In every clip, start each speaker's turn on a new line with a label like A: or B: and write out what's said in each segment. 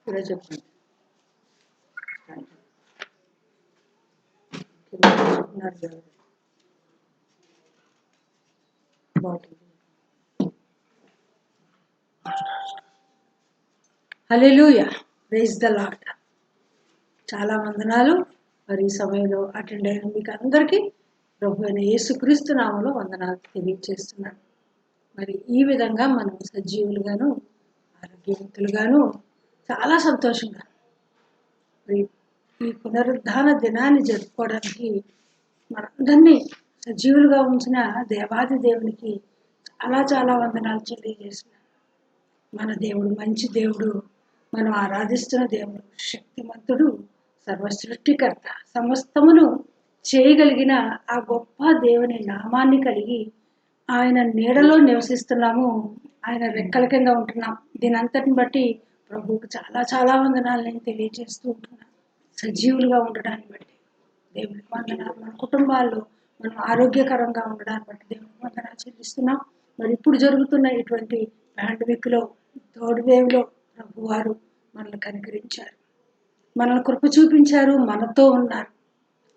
A: ఇలా చెప్పండి. హల్లెలూయా, praise the lord. చాలా వందనాలు. మరి ఈ సమయంలో అటెండ్ అయిన మీకు అందరికీ ప్రభు అయిన యేసుక్రీస్తు నామములో వందనాలు తెలియజేస్తున్నాను. మరి ఈ విధంగా మనం సజీవులుగాను ఆరోగ్యవంతులుగాను చాలా సంతోషంగా మరి ఈ పునరుద్ధాన దినాన్ని జరుపుకోవడానికి మనందరినీ సజీవులుగా ఉంచిన దేవాది దేవునికి చాలా చాలా వందనాలు తెలియజేస్తున్నాను. మన దేవుడు మంచి దేవుడు, మనం ఆరాధిస్తున్న దేవుడు శక్తిమంతుడు, సర్వ సృష్టికర్త, సమస్తమును చేయగలిగిన ఆ గొప్ప దేవుని నామాన్ని కలిగి ఆయన నీడలో నివసిస్తున్నాము, ఆయన రెక్కల కింద ఉంటున్నాం. దీని అంతటిని బట్టి ప్రభువుకు చాలా చాలా వందనాలు నేను తెలియజేస్తూ ఉంటున్నాను. సజీవులుగా ఉండడాన్ని బట్టి దేవునికి వందనాలు. మన కుటుంబాల్లో మనం ఆరోగ్యకరంగా ఉండడాన్ని బట్టి దేవునికి వందనాలు చెల్లిస్తున్నాం. మరి ఇప్పుడు జరుగుతున్న ఇటువంటి పాండమిక్లో, థర్డ్ వేవ్లో ప్రభువారు మనల్ని కనికరించారు, మనల్ని కృప చూపించారు, మనతో ఉన్నారు,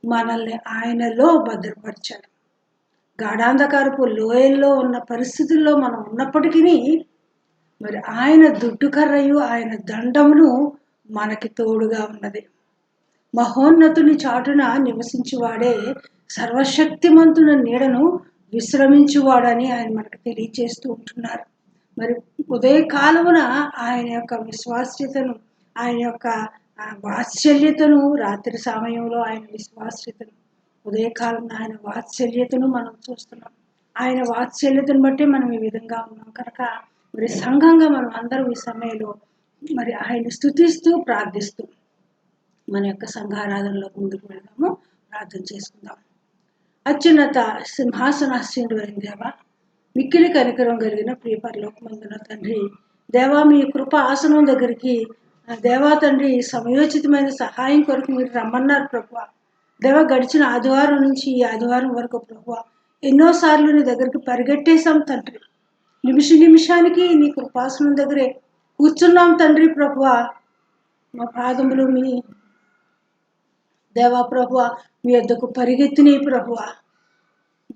A: మనల్ని ఆయనలో భద్రపరిచారు. గాఢాంధకారపు లోయల్లో ఉన్న పరిస్థితుల్లో మనం ఉన్నప్పటికీ మరి ఆయన దుడ్డుకర్రయు ఆయన దండమును మనకి తోడుగా ఉన్నది. మహోన్నతుని చాటున నివసించువాడే సర్వశక్తిమంతుని నీడను విశ్రమించువాడని ఆయన మనకు తెలియజేస్తూ ఉంటున్నారు. మరి ఉదయకాలమున ఆయన యొక్క విశ్వాస్యతను, ఆయన యొక్క వాత్సల్యతను, రాత్రి సమయంలో ఆయన విశ్వాస్యతను, ఉదయకాలం ఆయన వాత్సల్యతను మనం చూస్తున్నాం. ఆయన వాత్సల్యతను బట్టి మనం ఈ విధంగా ఉన్నాం కనుక మరి సంఘంగా మనం అందరం ఈ సమయంలో మరి ఆయన స్తుతిస్తూ ప్రార్థిస్తూ మన యొక్క సంఘారాధనలో ముందుకు వెళ్దాము, ప్రార్థన చేసుకుందాం. అత్యున్నత సింహాసనాసీనుడు అయిన దేవా, మిక్కిలి కనికరం కలిగిన ప్రియ పరలోకమందున తండ్రి, దేవా మీ కృప ఆసనం దగ్గరికి దేవా తండ్రి సమయోచితమైన సహాయం కొరకు మీరు రమ్మన్నారు ప్రభువా. దేవా గడిచిన ఆదివారం నుంచి ఈ ఆదివారం వరకు ప్రభువా ఎన్నోసార్లు నీ దగ్గరికి పరిగెట్టేశాం తండ్రి. నిమిషానికి నీ కృపాసనం దగ్గరే కూర్చున్నాం తండ్రి ప్రభువా. మా పాదములు మీ దేవా ప్రభువా మీ యొద్దకు పరిగెత్తినాయి ప్రభువా.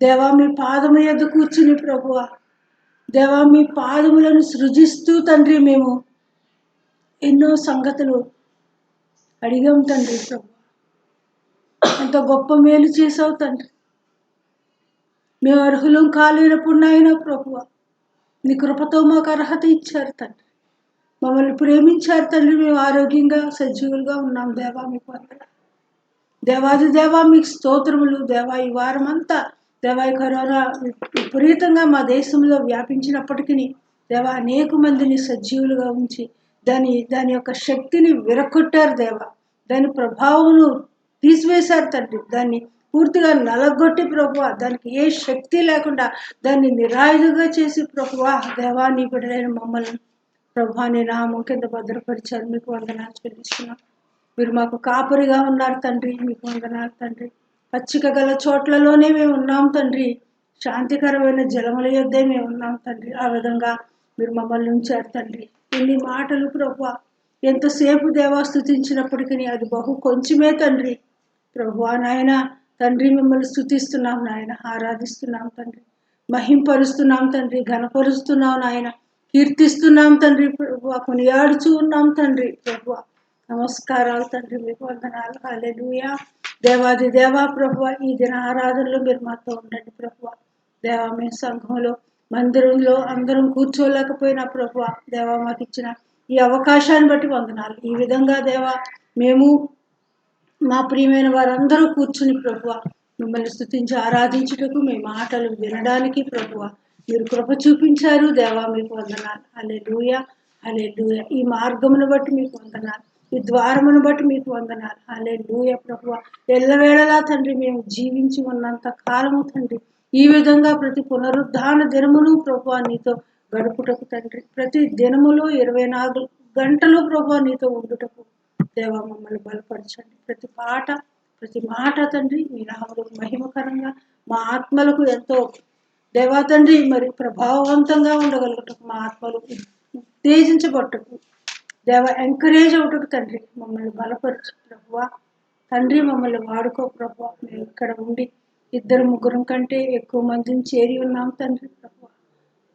A: దేవా మీ పాదము యొద్ద కూర్చుని ప్రభువా, దేవా మీ పాదములను సృజిస్తూ తండ్రి మేము ఎన్నో సంగతులు అడిగాం తండ్రి ప్రభు. అంత గొప్ప మేలు చేసావు తండ్రి. మేము అర్హులం కాలేనప్పుడు నాయన ప్రభువ నీ కృపతో మాకు అర్హత ఇచ్చారు తండ్రి. మమ్మల్ని ప్రేమించారు తండ్రి. మేము ఆరోగ్యంగా సజీవులుగా ఉన్నాం దేవా, మీకు వందనాలు. దేవాది దేవా మీకు స్తోత్రములు. దేవా ఈ వారం అంతా దేవా ఈ కరోనా విపరీతంగా మా దేశంలో వ్యాపించినప్పటికీ దేవా అనేక మందిని సజీవులుగా ఉంచి దాని యొక్క శక్తిని విరగొట్టారు దేవా. దాని ప్రభావమును తీసివేశారు తండ్రి. దాన్ని పూర్తిగా నలగొట్టి ప్రభువా దానికి ఏ శక్తి లేకుండా దాన్ని నిరాయుధంగా చేసి ప్రభువా దేవా నీ బిడ్డలైన మమ్మల్ని ప్రభువా నీ నామం కింద భద్రపరిచారు. మీకు వందనాలు చెల్లిస్తున్నాం. మీరు మాకు కాపరిగా ఉన్నారు తండ్రి. మీకు వందనాలు తండ్రి. పచ్చిక గల చోట్లలోనే మేము ఉన్నాం తండ్రి. శాంతికరమైన జలముల యొద్దే మేము ఉన్నాం తండ్రి. ఆ విధంగా మీరు మమ్మల్ని ఉంచారు తండ్రి. ఎన్ని మాటలు ప్రభువా, ఎంతసేపు దేవా స్తుతించినప్పటికీ అది బహు కొంచెమే తండ్రి. ప్రభువా నాయన తండ్రి మిమ్మల్ని స్తుతిస్తున్నాం నాయన, ఆరాధిస్తున్నాం తండ్రి, మహింపరుస్తున్నాం తండ్రి, ఘనపరుస్తున్నాం నాయన, కీర్తిస్తున్నాం తండ్రి ప్రభువా, కొనియాడుచూ ఉన్నాం తండ్రి ప్రభువా. నమస్కారాలు తండ్రి, మీకు వందనాలు. హల్లెలూయా. దేవాది దేవా ప్రభువా ఈ దిన ఆరాధనలో మీరు మాతో ఉండండి ప్రభువా. దేవా మీ సంఘంలో మందిరంలో అందరం కూర్చోలేకపోయినా ప్రభువా దేవా మాకు ఇచ్చిన ఈ అవకాశాన్ని బట్టి వందనాలు. ఈ విధంగా దేవా మేము మా ప్రియమైన వారందరూ కూర్చుని ప్రభువా మిమ్మల్ని స్తుతించి ఆరాధించుటకు మీ మాటలు వినడానికి ప్రభువా మీరు కృప చూపించారు దేవా, మీకు వందనాలు. హల్లెలూయా, హల్లెలూయా. ఈ మార్గమును బట్టి మీకు వందనాలు, ఈ ద్వారమును బట్టి మీకు వందనాలు. హల్లెలూయా ప్రభువా. ఎల్లవేళలా తండ్రి మేము జీవించి ఉన్నంత కాలము తండ్రి ఈ విధంగా ప్రతి పునరుద్ధాన దినమును ప్రభువా నీతో గడుపుటకు తండ్రి, ప్రతి దినములో 24 గంటలు ప్రభువా నీతో ఉండుటకు దేవా మమ్మల్ని బలపరచండి. ప్రతి మాట తండ్రి మీ నామములకు మహిమకరంగా మా ఆత్మలకు ఎంతో దేవా తండ్రి మరి ప్రభావవంతంగా ఉండగలుగుటకు, మా ఆత్మలు ఉత్తేజించబట్టుకు దేవ ఎంకరేజ్ అవుటకు తండ్రి మమ్మల్ని బలపరచు ప్రభువా. తండ్రి మమ్మల్ని వాడుకో ప్రభువా. మేము ఇక్కడ ఉండి 2-3 కంటే ఎక్కువ మందిని చేరి ఉన్నాం తండ్రి ప్రభువా.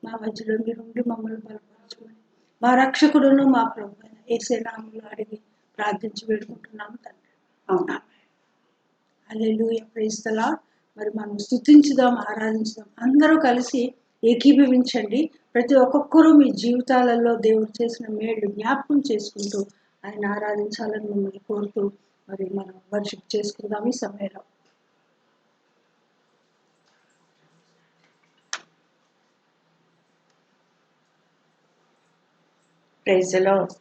A: మా మధ్యలో మీరు ఉండి మమ్మల్ని బలపరచుకొని మా రక్షకుడును మా ప్రభు అయిన యేసే నామములో అడిగి ప్రార్థించి వేడుకుంటున్నాము తండ్రి. అవునా. హల్లెలూయా. Praise the lord. మరి మనం స్తుతించుదాం, ఆరాధించుదాం. అందరూ కలిసి ఏకీభవించండి. ప్రతి ఒక్కొక్కరు మీ జీవితాలలో దేవుడు చేసిన మేలు జ్ఞాపకం చేసుకుంటూ ఆయన ఆరాధించాలని మిమ్మల్ని కోరుతూ మరి మనం వర్షిప్ చేసుకుందాం ఈ సమయంలో.
B: Praise the lord.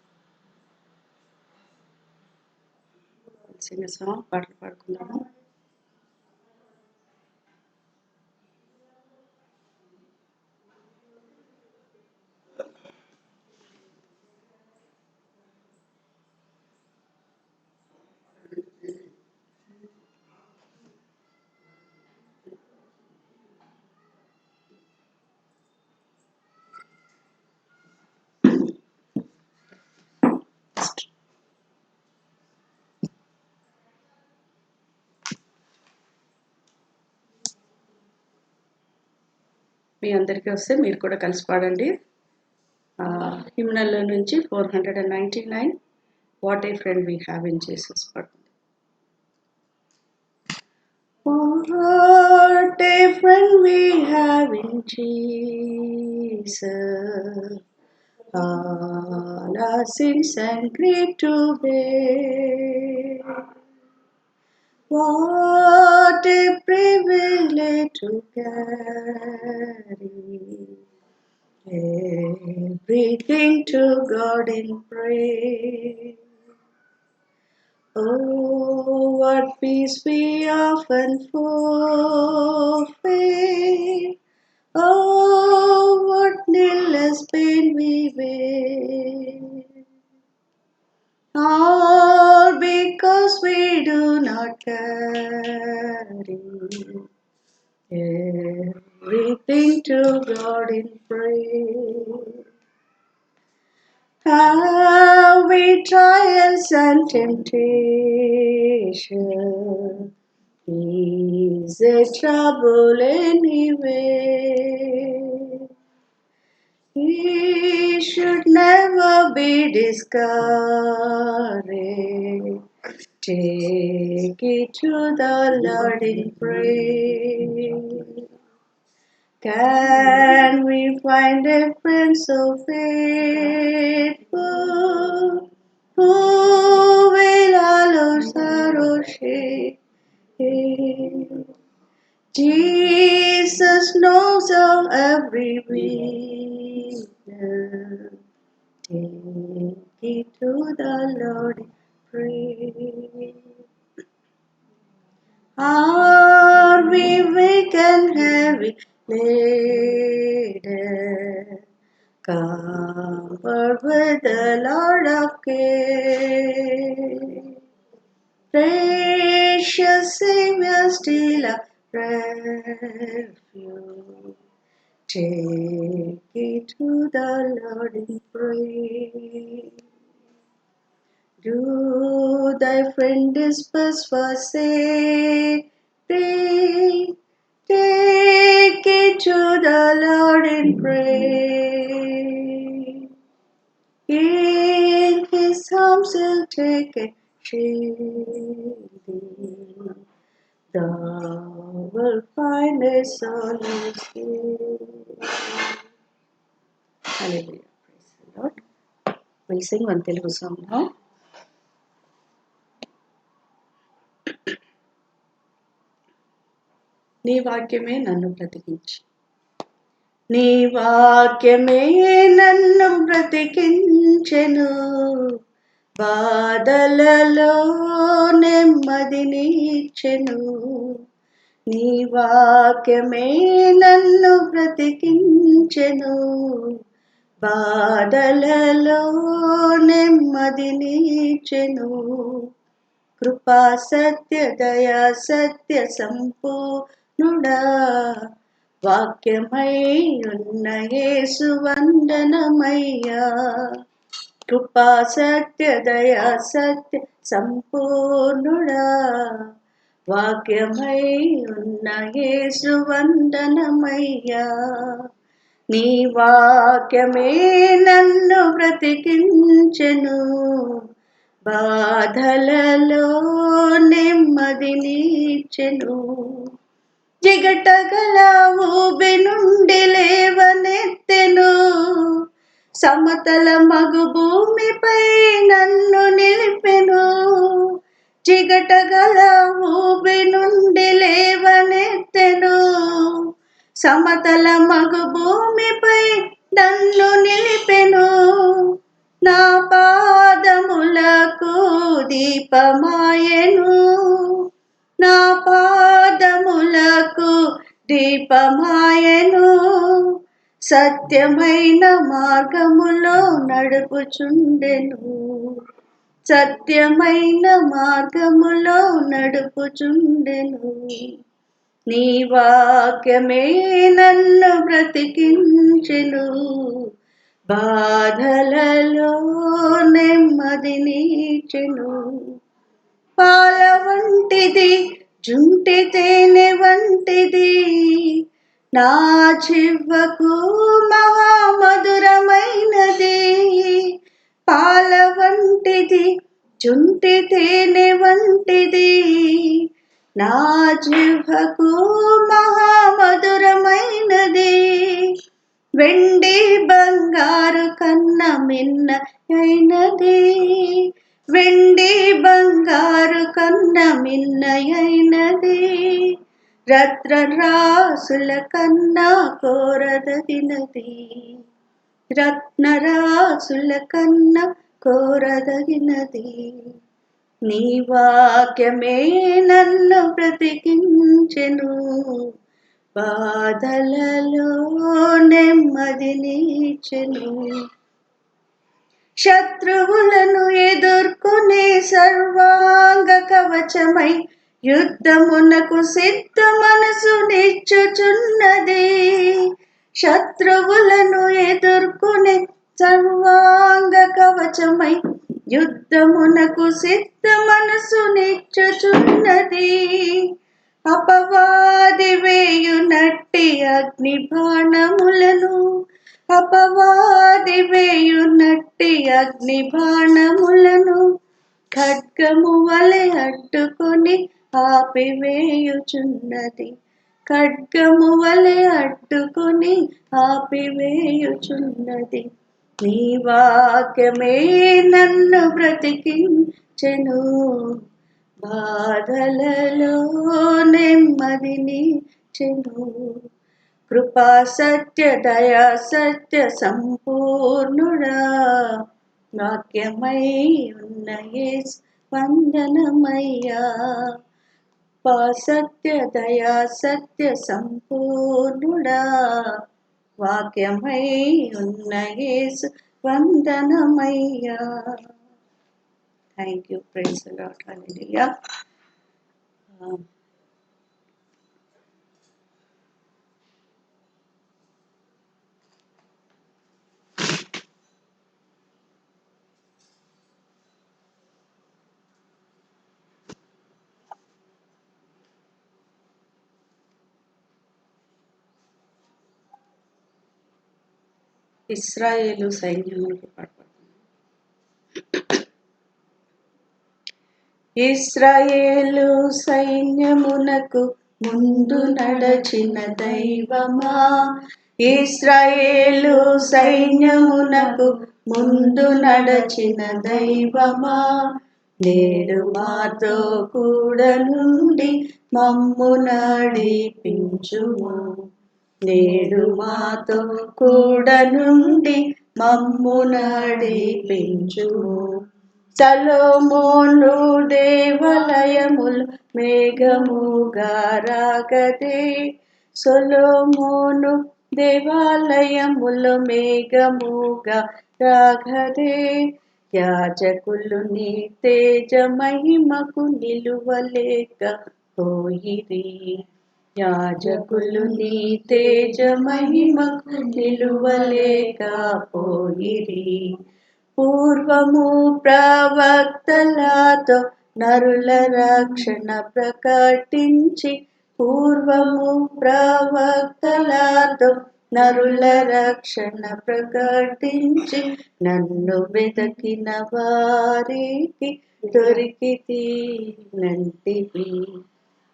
B: Sing song, పాటలు పాడుకుందాము. మీ అందరికీ వస్తే మీరు కూడా కలిసి పాడండి. హిమ్నల్లో నుంచి 499 what a friend we have in Jesus పాడండి. What a friend we have in Jesus, all our sins and grief to bear. What a privilege to carry everything to God in prayer. Oh, what peace we often forfeit. Oh, what needless pain we bear. All because we do not carry everything to God in prayer. Have we trials and temptation? Is there trouble anywhere? We should never be discouraged. Take it to the Lord in prayer. Can we find a friend so faithful, who will all our sorrow share? Jesus knows our every weakness. Take it to the Lord in prayer. Are we weak and heavy laden? Covered with the Lord of care. Precious Savior, still a refuge. Take it to the Lord in prayer. Do thy friend disperse forsake? Take it to the Lord in prayer. In his arms he'll take and shield thee. Thou wilt find a solace here. Hallelujah. Praise the Lord. We'll sing one Telugu song now. నీ వాక్యమే నన్ను బ్రతికించి, నీ వాక్యమే నన్ను బ్రతికించెను, బాధలలో నెమ్మదినిచ్చెను. నీ వాక్యమే నన్ను బ్రతికించెను, బాధలలో నెమ్మదినిచ్చెను. కృపా సత్య దయా సత్య సంపూర్ణుడా, వాక్యమై ఉన్న యేసు వందనమయ్యా. కృపా సత్య దయా సత్య సంపూర్ణుడా వాక్యమై ఉన్న యేసు వందనమయ్యా. నీ వాక్యమే నన్ను బ్రతికించెను, బాధలలో నెమ్మదినిచ్చెను. జిగటగల ఊబి నుండి లేవనెత్తెను, సమతల మగు భూమిపై నన్ను నిలిపెను. జిగటగల ఊబి నుండి లేవనెత్తెను, సమతల మగు భూమిపై నన్ను నిలిపెను. నా పాదములకు దీపమాయెను, నా పాదములకు దీపమాయెను. సత్యమైన మార్గములో నడుపుచుండెను, సత్యమైన మార్గములో నడుపుచుండెను. నీ వాక్యమే నన్ను బ్రతికించెను, బాధలలో నెమ్మదినిచ్చెను. పాల వంటిది జుంటి తేనె వంటిది నా చివ్వకు మహామధురమైనది. పాల వంటిది జుంటి తేనె వంటిది నా జిహ్వకు మహామధురమైనది. వెండి బంగారు కన్న మిన్న అయినది, వెండి బంగారు కన్న మిన్నయైనది. రత్నరాసుల కన్నా కోరదగినది, రత్నరాసుల కన్నా కోరదగినది. నీ వాక్యమే నన్ను బ్రతికించెను, బాధలలో నెమ్మదినిచ్చెను. శత్రువులను ఎదుర్కొనే సర్వాంగ కవచమై యుద్ధమునకు సిద్ధ మనసు నిచ్చుచున్నది. శత్రువులను ఎదుర్కొనే సర్వాంగ కవచమై యుద్ధమునకు సిద్ధ మనసు నిచ్చుచున్నది. అపవాది వేయునట్టి అగ్ని బాణములను, అపవాది వేయునట్టి అగ్ని బాణములను ఖడ్గము వలె అడ్డుకొని ఆపివేయుచున్నది, ఖడ్గము వలె అడ్డుకొని ఆపివేయుచున్నది. నీ వాక్యమే నన్ను బ్రతికించెను, బాధలలో నెమ్మదినిచ్చెను. కృపా సత్య దయా సత్య సంపూర్ణుడా వాక్యమై ఉన్న యేసు వందనమయ్యా. కృపా సత్య దయా సత్య సంపూర్ణుడా వాక్యమై ఉన్న యేసు వందనమయ్యా. Thank you. Praise the lord. Hallelujah. ఇశ్రాయేలు సైన్యమునకు పాడుపడుతుంది. ఇశ్రాయేలు సైన్యమునకు ముందు నడచిన దైవమా, ఇశ్రాయేలు సైన్యమునకు ముందు నడచిన దైవమా, నేడు మాతో కూడా నుండి మమ్ము నడిపించుము, నేడు మాతో కూడా నుండి మమ్ము నడిపించుము. సొలొమోను దేవాలయములు మేఘముగా రాగదే, సొలొమోను దేవాలయములు మేఘముగా రాగదే. యాజకులు నీ తేజ మహిమకు నిలువలేక పోయిరి, యాజకులు నీ తేజ మహిమకు నిలువలేక పోయిరి. పూర్వము ప్రవక్తలతో నరుల రక్షణ ప్రకటించి, పూర్వము ప్రవక్తలతో నరుల రక్షణ ప్రకటించి, నన్ను వెదకిన వారికి దొరికితినంటివి.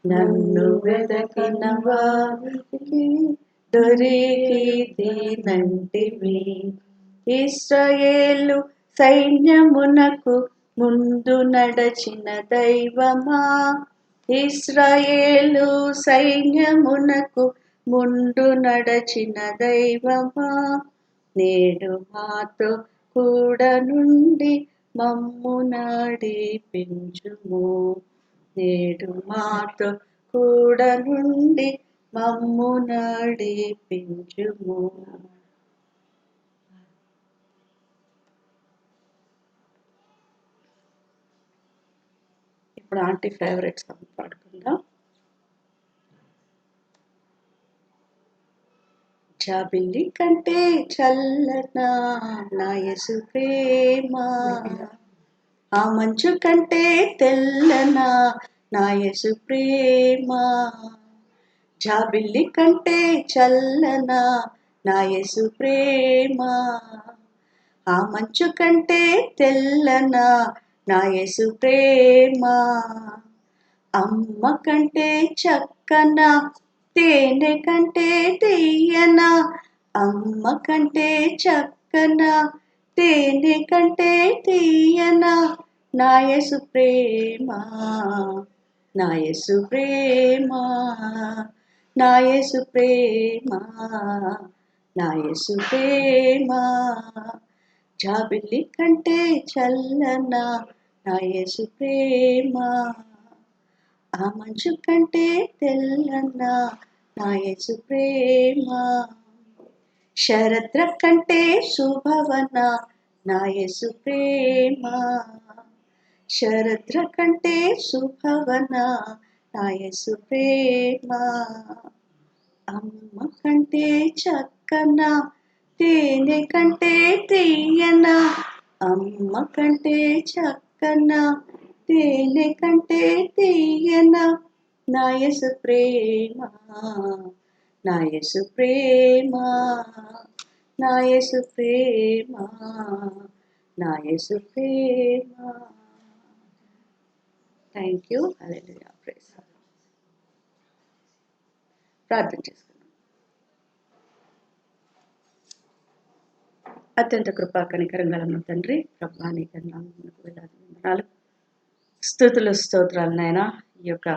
B: నన్ను వెదకిన వారికి దొరికితినంటివి. ఇశ్రాయేలు సైన్యమునకు ముందు నడచిన దైవమా, ఇశ్రాయేలు సైన్యమునకు ముందు నడచిన దైవమా, నేడు మాతో కూడా నుండి మమ్ము నడిపించుము. నేడు మాతో కూడా నుండి మమ్ము నడిపించుము. ఇప్పుడు ఆంటీ ఫేవరెట్ సాంగ్ పాడుకుందాం. జాబిల్లి కంటే చల్లనా నా యేసు ప్రేమ, ఆ మంచు కంటే తెల్లనా నా యేసు ప్రేమ. జాబిల్లి కంటే చల్లనా నా యేసు ప్రేమ, ఆ మంచు కంటే తెల్లనా నా యేసు ప్రేమ. అమ్మ కంటే చక్కన, తేనె కంటే తీయన, అమ్మ కంటే చక్కన, తేనె కంటే తీయన నా యేసు ప్రేమ. నా యేసు ప్రేమ, నా యేసు ప్రేమ, నా యేసు ప్రేమ. జాబిల్లి కంటే చల్లనా నా యేసు ప్రేమ, ఆ మంచు కంటే తెల్లనా నా యేసు ప్రేమ. శరత్ర కంటే శుభవన నా యేసు ప్రేమ, శరత్ర కంటే శుభవన నా యేసు ప్రేమ. అమ్మ కంటే చక్కన, తేనె కంటే తీయన, అమ్మ కంటే చక్కన, తేనె కంటే తీయన నా యేసు ప్రేమ. నా యేసు ప్రేమ, నా యేసు ప్రేమ, నా యేసు ప్రేమ. Thank you. హల్లెలూయా. ప్రైజ్. ప్రార్థన చేసుకుందాం. అత్యంత కృపా కనికరం గల మా తండ్రి, ప్రభువా నీకు నామమునకు వేలాది వందనాలు, స్తుతులు, స్తోత్రాలు నాయన. ఈ యొక్క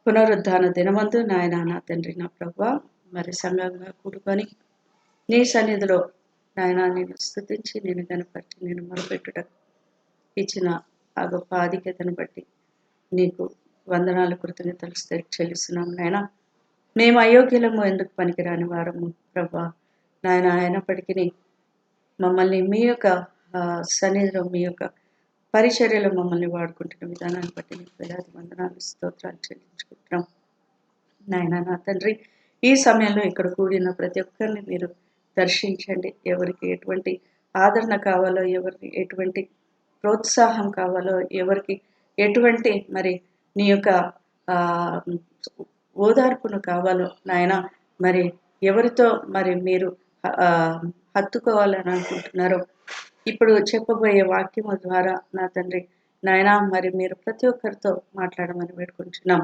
B: పునరుద్ధాన దినమందు నాయన నా తండ్రి నా ప్రభువా మరి సంఘంగా కూడుకొని నీ సన్నిధిలో నాయన నేను స్తుతించి, నేను కనపరిచి, నేను మొరపెట్టుట ఇచ్చిన ఆ గొప్ప ఆధిక్యతను బట్టి నీకు వందనాలు, కృతజ్ఞతలు చెల్లిస్తున్నాం నాయన. మేము అయోగ్యులము, ఎందుకు పనికిరాని వారము ప్రభువా నాయన. అయినప్పటికీ మమ్మల్ని మీ యొక్క సన్నిధిలో, మీ యొక్క పరిచర్యలో మమ్మల్ని వాడుకుంటున్న విధానాన్ని బట్టి నీకు వేలాది వందనాలు, స్తోత్రాలు చెల్లించుకుంటున్నాం నాయన. నా తండ్రి, ఈ సమయంలో ఇక్కడ కూడిన ప్రతి ఒక్కరిని మీరు దర్శించండి. ఎవరికి ఎటువంటి ఆదరణ కావాలో, ఎవరికి ఎటువంటి ప్రోత్సాహం కావాలో, ఎవరికి ఎటువంటి మరి నీ యొక్క ఓదార్పును కావాలో నాయన, మరి ఎవరితో మరి మీరు హత్తుకోవాలని అనుకుంటున్నారో ఇప్పుడు చెప్పబోయే వాక్యము ద్వారా నా తండ్రి నాయన మరి మీరు ప్రతి ఒక్కరితో మాట్లాడమని వేడుకుంటున్నాం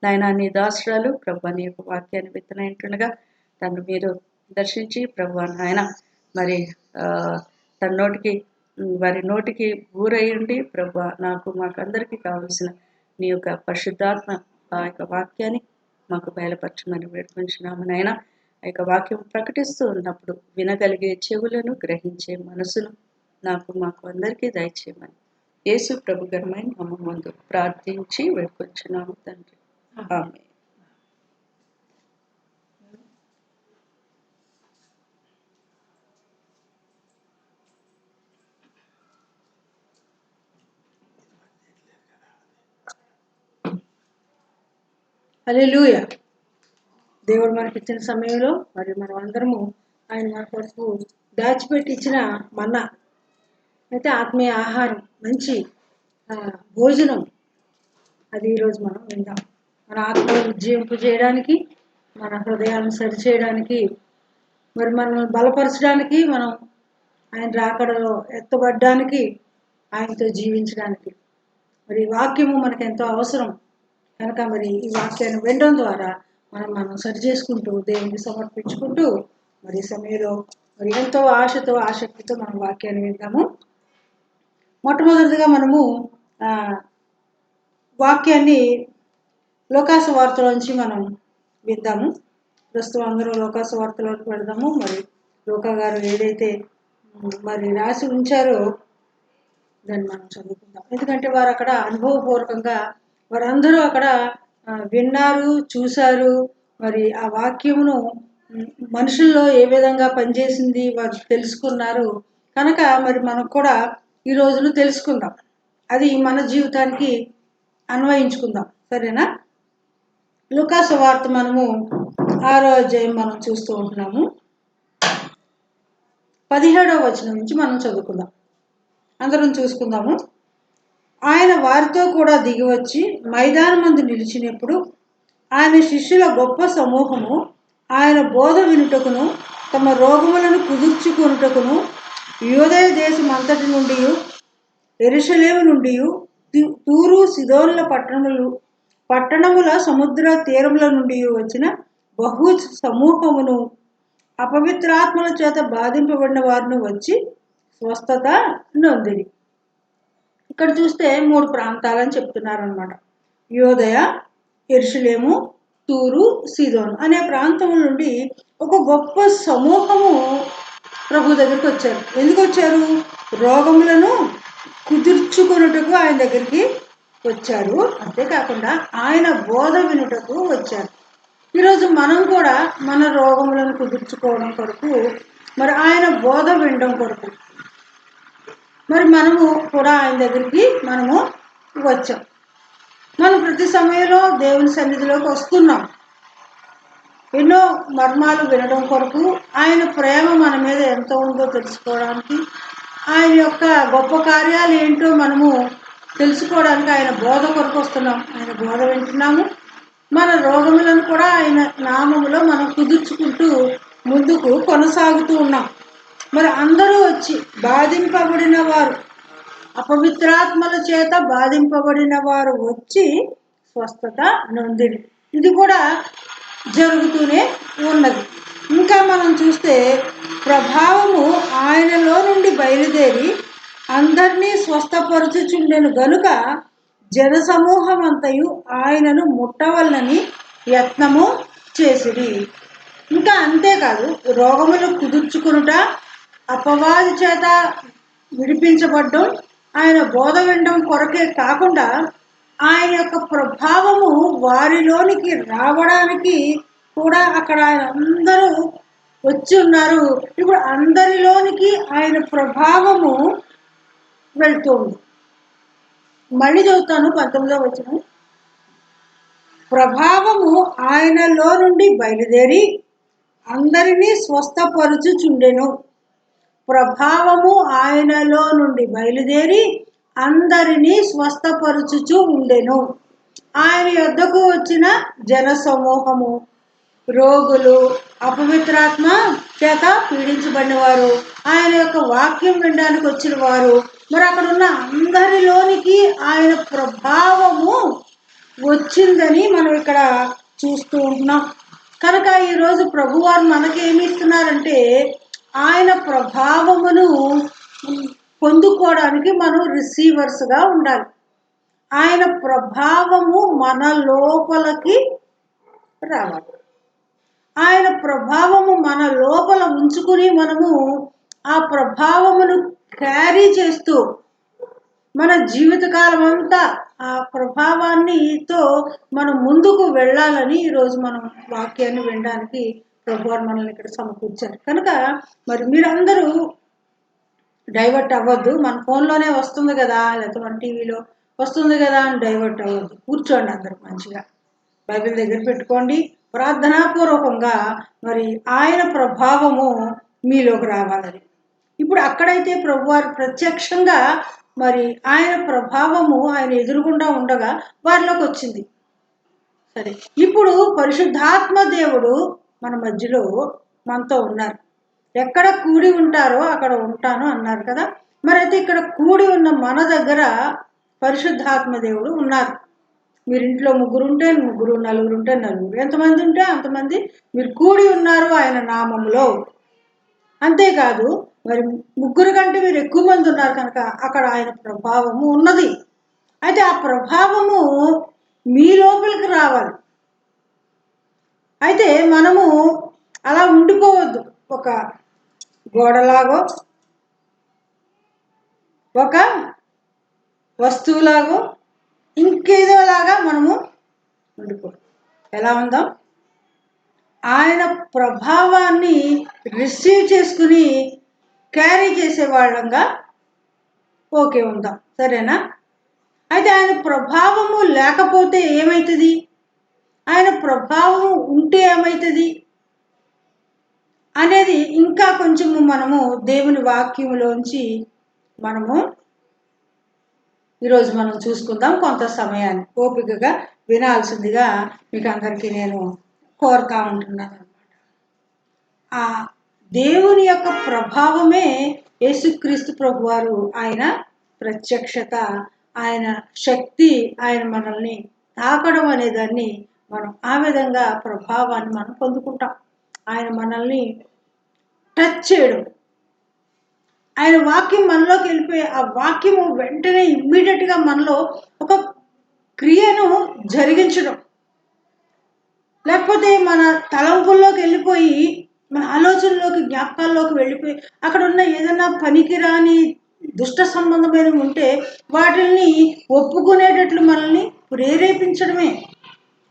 B: నాయన. నీ దాసురాలు ప్రభు నీ యొక్క వాక్యాన్ని విత్తనైంటుండగా తను మీరు దర్శించి ప్రభు నాయన మరి తన నోటికి వారి నోటికి ఊరయ్యండి ప్రభు. నాకు మాకందరికీ కావలసిన నీ యొక్క పరిశుద్ధాత్మ ఆ యొక్క వాక్యాన్ని మాకు బయలుపరచమని వేడుకుంటున్నాము నాయన. ఆ యొక్క వాక్యం ప్రకటిస్తూ ఉన్నప్పుడు వినగలిగే చెవులను, గ్రహించే మనసును నాకు మాకు అందరికీ దయచేయమని యేసు ప్రభు ఘనమైన నామము ముందు ప్రార్థించి వేడుకొంచున్నాము తండ్రి. ఆమేన్.
A: హల్లెలూయా. దేవుడు మనకి ఇచ్చిన సమయంలో మరి మనం అందరము ఆయన మన కొరకు దాచిపెట్టి ఇచ్చిన మన్నా అయితే ఆత్మీయ ఆహారం మంచి భోజనం అది ఈరోజు మనం విందాం. మన ఆత్మను ఉజ్జీవింపు చేయడానికి, మన హృదయాలను సరిచేయడానికి, మరి మనల్ని బలపరచడానికి, మనం ఆయన రాకడలో ఎత్తబడ్డానికి, ఆయనతో జీవించడానికి మరి ఈ వాక్యము మనకు ఎంతో అవసరం. కనుక మరి ఈ వాక్యాన్ని వినడం ద్వారా మనం సరి చేసుకుంటూ దేవునికి సమర్పించుకుంటూ మరి ఈ సమయంలో మరి ఎంతో ఆశతో ఆసక్తితో మనం వాక్యాన్ని విందాము. మొట్టమొదటిగా మనము వాక్యాన్ని లోకాసు వార్తలోంచి మనం విందాము. ప్రస్తుతం అందరూ లోకాసు వార్తలోకి వెళదాము. మరి లోకా గారు ఏదైతే మరి రాసి ఉంచారో దాన్ని మనం చదువుకుందాం. ఎందుకంటే వారు అక్కడ అనుభవపూర్వకంగా వారందరూ అక్కడ విన్నారు, చూశారు. మరి ఆ వాక్యమును మనుషుల్లో ఏ విధంగా పనిచేసింది వారు తెలుసుకున్నారు. కనుక మరి మనం కూడా ఈ రోజును తెలుసుకుందాం, అది మన జీవితానికి అన్వయించుకుందాం. సరేనా? లూకాసు వార్త మనము 6వ అధ్యాయం మనం చూస్తూ ఉంటున్నాము. 17వ వచనం నుంచి మనం చదువుకుందాం. అందరం చూసుకుందాము. ఆయన వారితో కూడా దిగివచ్చి మైదానమందు నిలిచినప్పుడు ఆయన శిష్యుల గొప్ప సమూహము ఆయన బోధ వినుటకును తమ రోగములను కుదుర్చుకొనుటకును యూదయ దేశమంతటి నుండి, యెరూషలేము నుండి, తూరు సీదోనుల పట్టణముల సముద్ర తీరముల నుండి వచ్చిన బహు సమూహమును అపవిత్రాత్మల చేత బాధింపబడిన వారిని వచ్చి స్వస్థత నొందిరి. ఇక్కడ చూస్తే 3 ప్రాంతాలని చెప్తున్నారనమాట. యూదయ, యెరూషలేము, తూరు, సీదోను అనే ప్రాంతం నుండి ఒక గొప్ప సమూహము ప్రభు దగ్గరికి వచ్చారు. ఎందుకు వచ్చారు? రోగములను కుదుర్చుకొనుటకు ఆయన దగ్గరికి వచ్చారు. అంతేకాకుండా ఆయన బోధ వినుటకు వచ్చారు. ఈరోజు మనం కూడా మన రోగములను కుదుర్చుకోవడం కొరకు, మరి ఆయన బోధ వినడం కొరకు మరి మనము కూడా ఆయన దగ్గరికి మనము వచ్చాం. మనం ప్రతి సమయంలో దేవుని సన్నిధిలోకి వస్తున్నాం ఎన్నో మర్మాలు వినడం కొరకు, ఆయన ప్రేమ మన మీద ఎంత ఉందో తెలుసుకోవడానికి, ఆయన యొక్క గొప్ప కార్యాలు ఏంటో మనము తెలుసుకోవడానికి ఆయన బోధ కొరకు వస్తున్నాం. ఆయన బోధ వింటున్నాము. మన రోగములను కూడా ఆయన నామములో మనం కుదుర్చుకుంటూ ముందుకు కొనసాగుతూ ఉన్నాం. మరి అందరూ వచ్చి బాధింపబడిన వారు, అపవిత్రాత్మల చేత బాధింపబడిన వారు వచ్చి స్వస్థత నొందిరి. ఇది కూడా జరుగుతూనే ఉన్నది. ఇంకా మనం చూస్తే ప్రభావము ఆయనలో నుండి బయలుదేరి అందరినీ స్వస్థపరచుచుండెను గనుక జనసమూహం అంతయు ఆయనను ముట్టవలనని యత్నము చేసిరి. ఇంకా అంతేకాదు, రోగములు కుదుర్చుకునుట, అపవాది చేత విడిపించబడ్డం, ఆయన బోధ వినడం కొరకే కాకుండా ఆయన యొక్క ప్రభావము వారిలోనికి రావడానికి కూడా అక్కడ ఆయన అందరూ వచ్చి ఉన్నారు. ఇప్పుడు అందరిలోనికి ఆయన ప్రభావము వెళ్తుంది. మళ్ళీ చదువుతాను 19వ వచనం. ప్రభావము ఆయనలో నుండి బయలుదేరి అందరినీ స్వస్థపరచుచుండెను. ప్రభావము ఆయనలో నుండి బయలుదేరి అందరినీ స్వస్థపరచుచు ఉండెను. ఆయన యొద్దకు వచ్చిన జన సమూహము, రోగులు, అపవిత్రాత్మ చేత పీడించబడిన వారు, ఆయన యొక్క వాక్యం వినడానికి వచ్చిన వారు, మరి అక్కడ ఉన్న అందరిలోనికి ఆయన ప్రభావము వచ్చిందని మనం ఇక్కడ చూస్తూ ఉంటున్నాం. కనుక ఈరోజు ప్రభువారు మనకేమి ఇస్తున్నారంటే ఆయన ప్రభావమును పొందుకోవడానికి మనం రిసీవర్స్గా ఉండాలి. ఆయన ప్రభావము మన లోపలికి రావాలి. ఆయన ప్రభావము మన లోపల ఉంచుకుని మనము ఆ ప్రభావమును క్యారీ చేస్తూ మన జీవితకాలం అంతా ఆ ప్రభావాన్నితో మనం ముందుకు వెళ్ళాలని ఈరోజు మనం వాక్యాన్ని వినడానికి ప్రభువారు మనల్ని ఇక్కడ సమకూర్చారు. కనుక మరి మీరందరూ డైవర్ట్ అవ్వద్దు. మన ఫోన్లోనే వస్తుంది కదా, లేకపోతే మన టీవీలో వస్తుంది కదా అని డైవర్ట్ అవ్వద్దు. కూర్చోండి, అందరూ మంచిగా బైబిల్ దగ్గర పెట్టుకోండి. ప్రార్థనాపూర్వకంగా మరి ఆయన ప్రభావము మీలోకి రావాలని. ఇప్పుడు అక్కడైతే ప్రభువారు ప్రత్యక్షంగా మరి ఆయన ప్రభావము ఆయన ఎదురుగుండా ఉండగా వారిలోకి వచ్చింది. సరే, ఇప్పుడు పరిశుద్ధాత్మ దేవుడు మన మధ్యలో మనతో ఉన్నారు. ఎక్కడ కూడి ఉంటారో అక్కడ ఉంటాను అన్నారు కదా. మరి అయితే ఇక్కడ కూడి ఉన్న మన దగ్గర పరిశుద్ధాత్మ దేవుడు ఉన్నారు. మీరు ఇంట్లో ముగ్గురు ఉంటే ముగ్గురు, నలుగురు ఉంటే నలుగురు, ఎంతమంది ఉంటే అంతమంది మీరు కూడి ఉన్నారు ఆయన నామములో. అంతేకాదు మరి ముగ్గురు కంటే మీరు ఎక్కువ మంది ఉన్నారు కనుక అక్కడ ఆయన ప్రభావము ఉన్నది. అయితే ఆ ప్రభావము మీ లోపలికి రావాలి. అయితే మనము అలా ఉండిపోవద్దు. ఒక గోడలాగో ఒక వస్తువులాగో ఇంకేదోలాగా మనము ఉండిపోదు. ఎలా ఉందాం? ఆయన ప్రభావాన్ని రిసీవ్ చేసుకుని క్యారీ చేసే వాళ్ళంగా ఓకే ఉందాం. సరేనా? అయితే ఆయన ప్రభావము లేకపోతే ఏమవుతుంది? ఆయన ప్రభావం ఉంటే ఏమవుతుంది అనేది ఇంకా కొంచెము మనము దేవుని వాక్యములోంచి మనము ఈరోజు మనం చూసుకుందాం. కొంత సమయాన్ని ఓపికగా వినాల్సిందిగా మీకు అందరికీ నేను కోరుతా ఉంటున్నాను అనమాట. ఆ దేవుని యొక్క ప్రభావమే యేసుక్రీస్తు ప్రభువారు, ఆయన ప్రత్యక్షత, ఆయన శక్తి, ఆయన మనల్ని తాకడం అనేదాన్ని మనం ఆ విధంగా ప్రభావాన్ని మనం పొందుకుంటాం. ఆయన మనల్ని టచ్ చేయడం, ఆయన వాక్యం మనలోకి వెళ్ళిపోయి ఆ వాక్యము వెంటనే ఇమ్మీడియట్గా మనలో ఒక క్రియను జరిగించడం, లేకపోతే మన తలంపుల్లోకి వెళ్ళిపోయి మన ఆలోచనలోకి జ్ఞాపకాల్లోకి వెళ్ళిపోయి అక్కడ ఉన్న ఏదైనా పనికిరాని దుష్ట సంబంధమైనవి ఉంటే వాటిని ఒప్పుకునేటట్లు మనల్ని ప్రేరేపించడమే.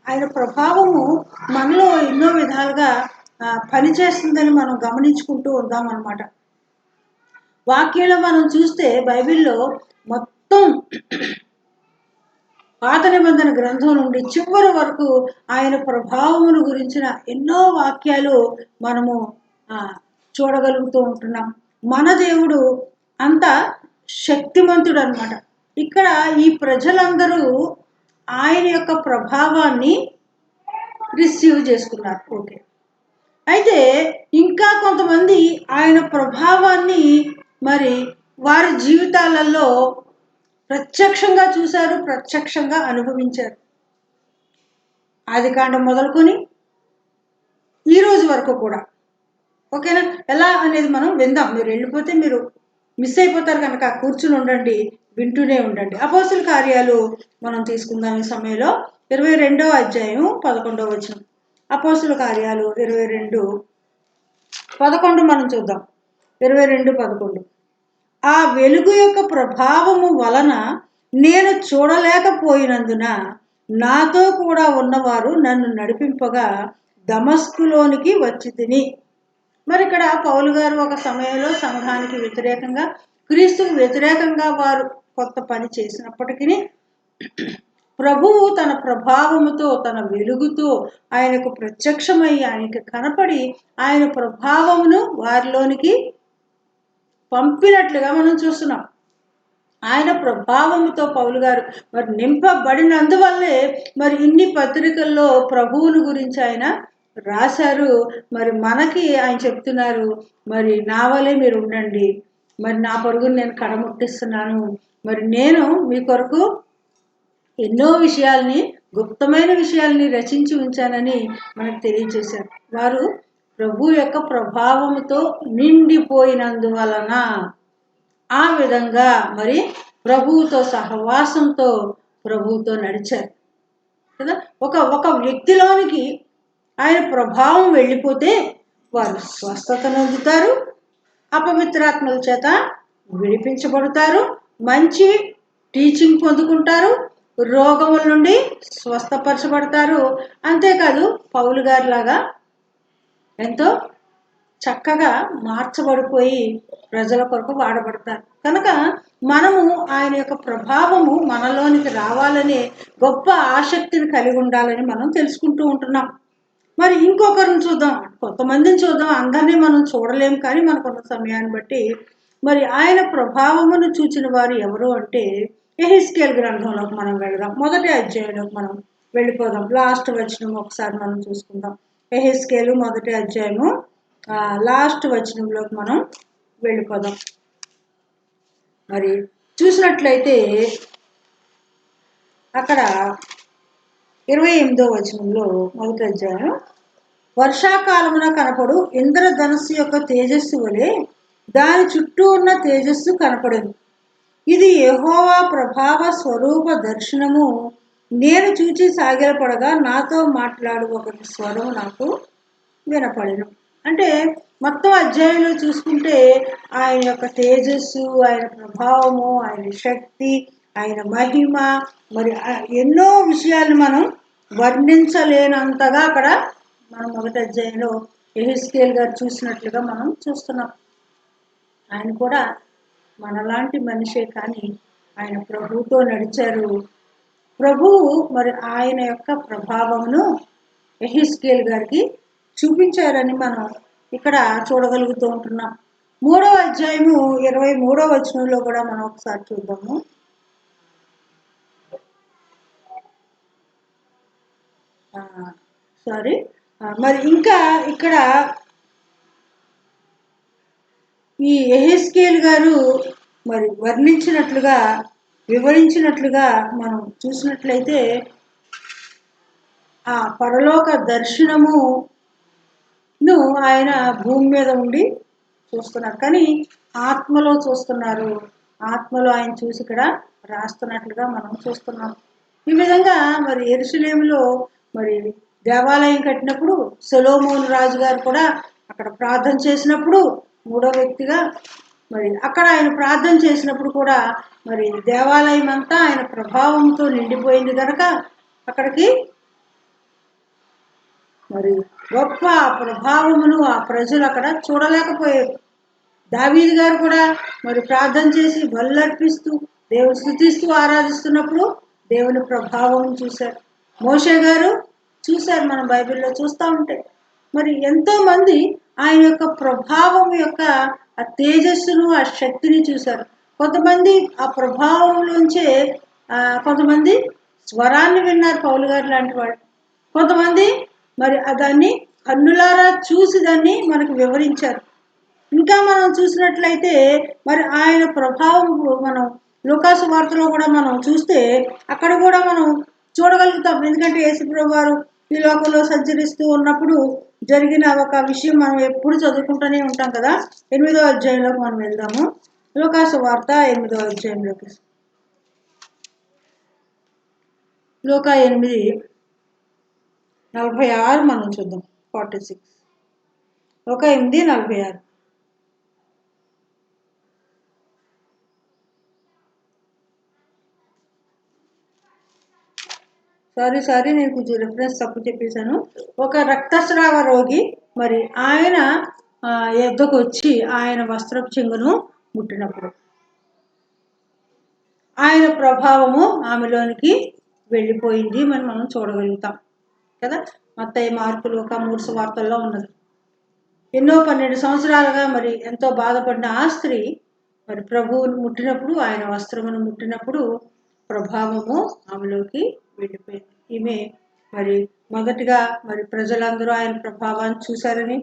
A: ఆయన ప్రభావము మనలో ఎన్నో విధాలుగా పనిచేస్తుందని మనం గమనించుకుంటూ ఉందామన్నమాట. వాక్యంలో మనం చూస్తే బైబిల్లో మొత్తం పాత నిబంధన గ్రంథం నుండి చివరి వరకు ఆయన ప్రభావమును గురించిన ఎన్నో వాక్యాలు మనము చూడగలుగుతూ ఉంటున్నాం. మన దేవుడు అంత శక్తిమంతుడు అనమాట. ఇక్కడ ఈ ప్రజలందరూ ఆయన యొక్క ప్రభావాన్ని రిసీవ్ చేసుకున్నారు. ఓకే. అయితే ఇంకా కొంతమంది ఆయన ప్రభావాన్ని మరి వారి జీవితాలలో ప్రత్యక్షంగా చూశారు, ప్రత్యక్షంగా అనుభవించారు. ఆదికాండం మొదలుకొని ఈ రోజు వరకు కూడా. ఓకేనా? ఎలా అనేది మనం విందాం. మీరు వెళ్ళిపోతే మీరు మిస్ అయిపోతారు కనుక కూర్చుని ఉండండి, వింటూనే ఉండండి. అపోస్తుల కార్యాలు మనం తీసుకుందాం ఈ సమయంలో. 22వ అధ్యాయం 11వ వచనం. అపోస్తుల కార్యాలు 22:11 మనం చూద్దాం. 22:11. ఆ వెలుగు యొక్క ప్రభావము వలన నేను చూడలేకపోయినందున నాతో కూడా ఉన్నవారు నన్ను నడిపింపగా దమస్కులోనికి వచ్చి తిని. మరి ఇక్కడ పౌలు గారు ఒక సమయంలో సంఘానికి వ్యతిరేకంగా, క్రీస్తుకు వ్యతిరేకంగా వారు కొత్త పని చేసినప్పటికీ ప్రభువు తన ప్రభావముతో, తన వెలుగుతో ఆయనకు ప్రత్యక్షమై ఆయనకు కనపడి ఆయన ప్రభావమును వారిలోనికి పంపినట్లుగా మనం చూస్తున్నాం. ఆయన ప్రభావముతో పౌలు గారు మరి నింపబడినందువల్లే మరి ఇన్ని పత్రికల్లో ప్రభువుని గురించి ఆయన రాశారు. మరి మనకి ఆయన చెప్తున్నారు, మరి నా వలే మీరు ఉండండి, మరి నా పరుగును నేను కడముట్టిస్తున్నాను, మరి నేను మీ కొరకు ఎన్నో విషయాల్ని, గుప్తమైన విషయాల్ని రచించి ఉంచానని మనకు తెలియజేశారు. వారు ప్రభు యొక్క ప్రభావముతో నిండిపోయినందువలన ఆ విధంగా మరి ప్రభువుతో సహవాసంతో ప్రభువుతో నడిచారు కదా. ఒక వ్యక్తిలోనికి ఆయన ప్రభావం వెళ్ళిపోతే వారు స్వస్థత నొందుతారు, అపవిత్రాత్మల చేత విడిపించబడతారు, మంచి టీచింగ్ పొందుకుంటారు, రోగముల నుండి స్వస్థపరచబడతారు. అంతేకాదు పౌలు గారి లాగా ఎంతో చక్కగా మార్చబడిపోయి ప్రజల కొరకు వాడబడతారు. కనుక మనము ఆయన యొక్క ప్రభావము మనలోనికి రావాలనే గొప్ప ఆసక్తిని కలిగి ఉండాలని మనం తెలుసుకుంటూ ఉంటున్నాం. మరి ఇంకొకరిని చూద్దాం, కొంతమందిని చూద్దాం. అందరినీ మనం చూడలేము, కానీ మనకున్న సమయాన్ని బట్టి మరి ఆయన ప్రభావమును చూచిన వారు ఎవరు అంటే యెహెజ్కేలు గ్రంథంలోకి మనం వెళదాం. మొదటి అధ్యాయంలోకి మనం వెళ్ళిపోదాం. లాస్ట్ వచనం ఒకసారి మనం చూసుకుందాం. యెహెజ్కేలు మొదటి అధ్యాయము లాస్ట్ వచనంలోకి మనం వెళ్ళిపోదాం. మరి చూసినట్లయితే అక్కడ 28వ వచనంలో మొదటి అధ్యాయం, వర్షాకాలమున కనపడు ఇంద్రధనస్సు యొక్క తేజస్సు వలె దాని చుట్టూ ఉన్న తేజస్సు కనపడదు. ఇది యెహోవా ప్రభావ స్వరూప దర్శనము. నేను చూచి సాగిలపడగా నాతో మాట్లాడు ఒకటి స్వరము నాకు వినపడెను. అంటే మొత్తం అధ్యాయంలో చూసుకుంటే ఆయన యొక్క తేజస్సు, ఆయన ప్రభావము, ఆయన శక్తి, ఆయన మహిమ, మరి ఎన్నో విషయాలను మనం వర్ణించలేనంతగా అక్కడ మనం మొదటి అధ్యాయంలో యెహెజ్కేలు గారు చూసినట్లుగా మనం చూస్తున్నాం. ఆయన కూడా మనలాంటి మనిషే, కానీ ఆయన ప్రభువుతో నడిచారు. ప్రభువు మరి ఆయన యొక్క ప్రభావమును యెహెజ్కేలు గారికి చూపించారని మనం ఇక్కడ చూడగలుగుతూ ఉంటున్నాం. 3వ అధ్యాయము 23వ వచనంలో కూడా మనం ఒకసారి చూద్దాము. మరి ఇంకా ఇక్కడ ఈ యెహెజ్కేలు గారు మరి వర్ణించినట్లుగా, వివరించినట్లుగా మనం చూసినట్లయితే ఆ పరలోక దర్శనమును ఆయన భూమి మీద ఉండి చూస్తున్నారు, కానీ ఆత్మలో చూస్తున్నారు. ఆత్మలో ఆయన చూసి ఇక్కడ రాస్తున్నట్లుగా మనం చూస్తున్నాం. ఈ విధంగా మరి యెరూషలేములో మరి దేవాలయం కట్టినప్పుడు సొలొమోను రాజు గారు కూడా అక్కడ ప్రార్థన చేసినప్పుడు, మూడో వ్యక్తిగా మరి అక్కడ ఆయన ప్రార్థన చేసినప్పుడు కూడా మరి దేవాలయం అంతా ఆయన ప్రభావంతో నిండిపోయింది కనుక అక్కడికి మరి గొప్ప ప్రభావమును ఆ ప్రజలు అక్కడ చూడలేకపోయారు. దావీదు గారు కూడా మరి ప్రార్థన చేసి బలులర్పిస్తూ దేవుని స్తుతిస్తూ ఆరాధిస్తున్నప్పుడు దేవుని ప్రభావం చూశారు. మోషే గారు చూశారు, మనం బైబిల్లో చూస్తూ ఉంటే. మరి ఎంతో మంది ఆయన యొక్క ప్రభావం యొక్క ఆ తేజస్సును, ఆ శక్తిని చూశారు. కొంతమంది ఆ ప్రభావంలోంచే కొంతమంది స్వరాన్ని విన్నారు, పౌలు గారు లాంటి వాళ్ళు. కొంతమంది మరి దాన్ని కన్నులారా చూసి దాన్ని మనకు వివరించారు. ఇంకా మనం చూసినట్లయితే మరి ఆయన ప్రభావం మనం లూకాసు వార్తలో కూడా మనం చూస్తే అక్కడ కూడా మనం చూడగలుగుతాం. ఎందుకంటే యేసుప్రభువు వారు ఈ లోకంలో సంచరిస్తూ ఉన్నప్పుడు జరిగిన ఒక విషయం మనం ఎప్పుడు చదువుకుంటూనే ఉంటాం కదా. 8వ అధ్యాయంలోకి మనం వెళ్దాము. లూకాసు వార్త 8వ అధ్యాయంలోకి. లూకా 8:46 మనం చూద్దాం. 46 లూకా 8:46. సారీ నేను కొంచెం రిఫరెన్స్ తప్పు చెప్పేశాను. ఒక రక్తస్రావ రోగి మరి ఆయన ఎద్దకు వచ్చి ఆయన వస్త్రపు చెంగును ముట్టినప్పుడు ఆయన ప్రభావము ఆమెలోనికి వెళ్ళిపోయింది అని మనం చూడగలుగుతాం కదా. మత్తయి, మార్కు, లూకా 3 సువార్తల్లో ఉన్నది. ఎన్నో 12 సంవత్సరాలుగా మరి ఎంతో బాధపడిన ఆ స్త్రీ మరి ప్రభువును ముట్టినప్పుడు, ఆయన వస్త్రమును ముట్టినప్పుడు ప్రభావము ఆమెలోకి వెళ్ళిపోయింది. ఈమె మరి మొదటిగా మరి ప్రజలందరూ ఆయన ప్రభావాన్ని చూశారని,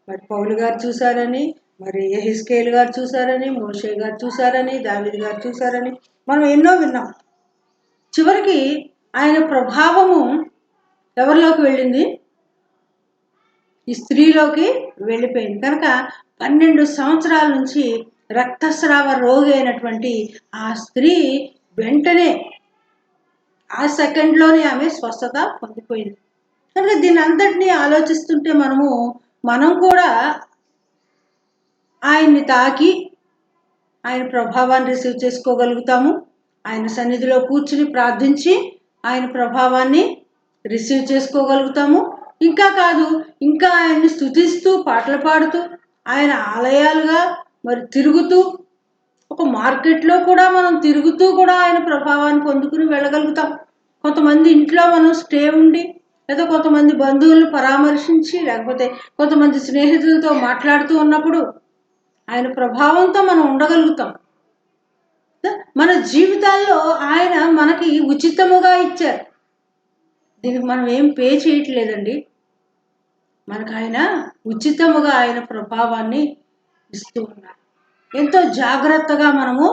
A: మరి పౌలు గారు చూశారని, మరి యెహెజ్కేలు గారు చూశారని, మోషే గారు చూశారని, దావీదు గారు చూశారని మనం ఎన్నో విన్నాం. చివరికి ఆయన ప్రభావము ఎవరిలోకి వెళ్ళింది? ఈ స్త్రీలోకి వెళ్ళిపోయింది. కనుక 12 సంవత్సరాల నుంచి రక్తస్రావ రోగి అయినటువంటి ఆ స్త్రీ వెంటనే ఆ సెకండ్లోనే ఆమె స్వస్థత పొందిపోయింది. కనుక దీని అంతటినీ ఆలోచిస్తుంటే మనం కూడా ఆయన్ని తాకి ఆయన ప్రభావాన్ని రిసీవ్ చేసుకోగలుగుతాము. ఆయన సన్నిధిలో కూర్చుని ప్రార్థించి ఆయన ప్రభావాన్ని రిసీవ్ చేసుకోగలుగుతాము. ఇంకా కాదు, ఇంకా ఆయన్ని స్తుతిస్తూ పాటలు పాడుతూ ఆయన ఆలయాలుగా మరి తిరుగుతూ, ఒక మార్కెట్లో కూడా మనం తిరుగుతూ కూడా ఆయన ప్రభావాన్ని పొందుకుని వెళ్ళగలుగుతాం. కొంతమంది ఇంట్లో మనం స్టే ఉండి, లేదా కొంతమంది బంధువులను పరామర్శించి, లేకపోతే కొంతమంది స్నేహితులతో మాట్లాడుతూ ఉన్నప్పుడు ఆయన ప్రభావంతో మనం ఉండగలుగుతాం. మన జీవితాల్లో ఆయన మనకి ఉచితముగా ఇచ్చారు. దీనికి మనం ఏం పే చేయట్లేదండి. మనకు ఆయన ఉచితముగా ఆయన ప్రభావాన్ని ఇస్తూ ఉన్నారు. ఎంతో జాగ్రత్తగా మనము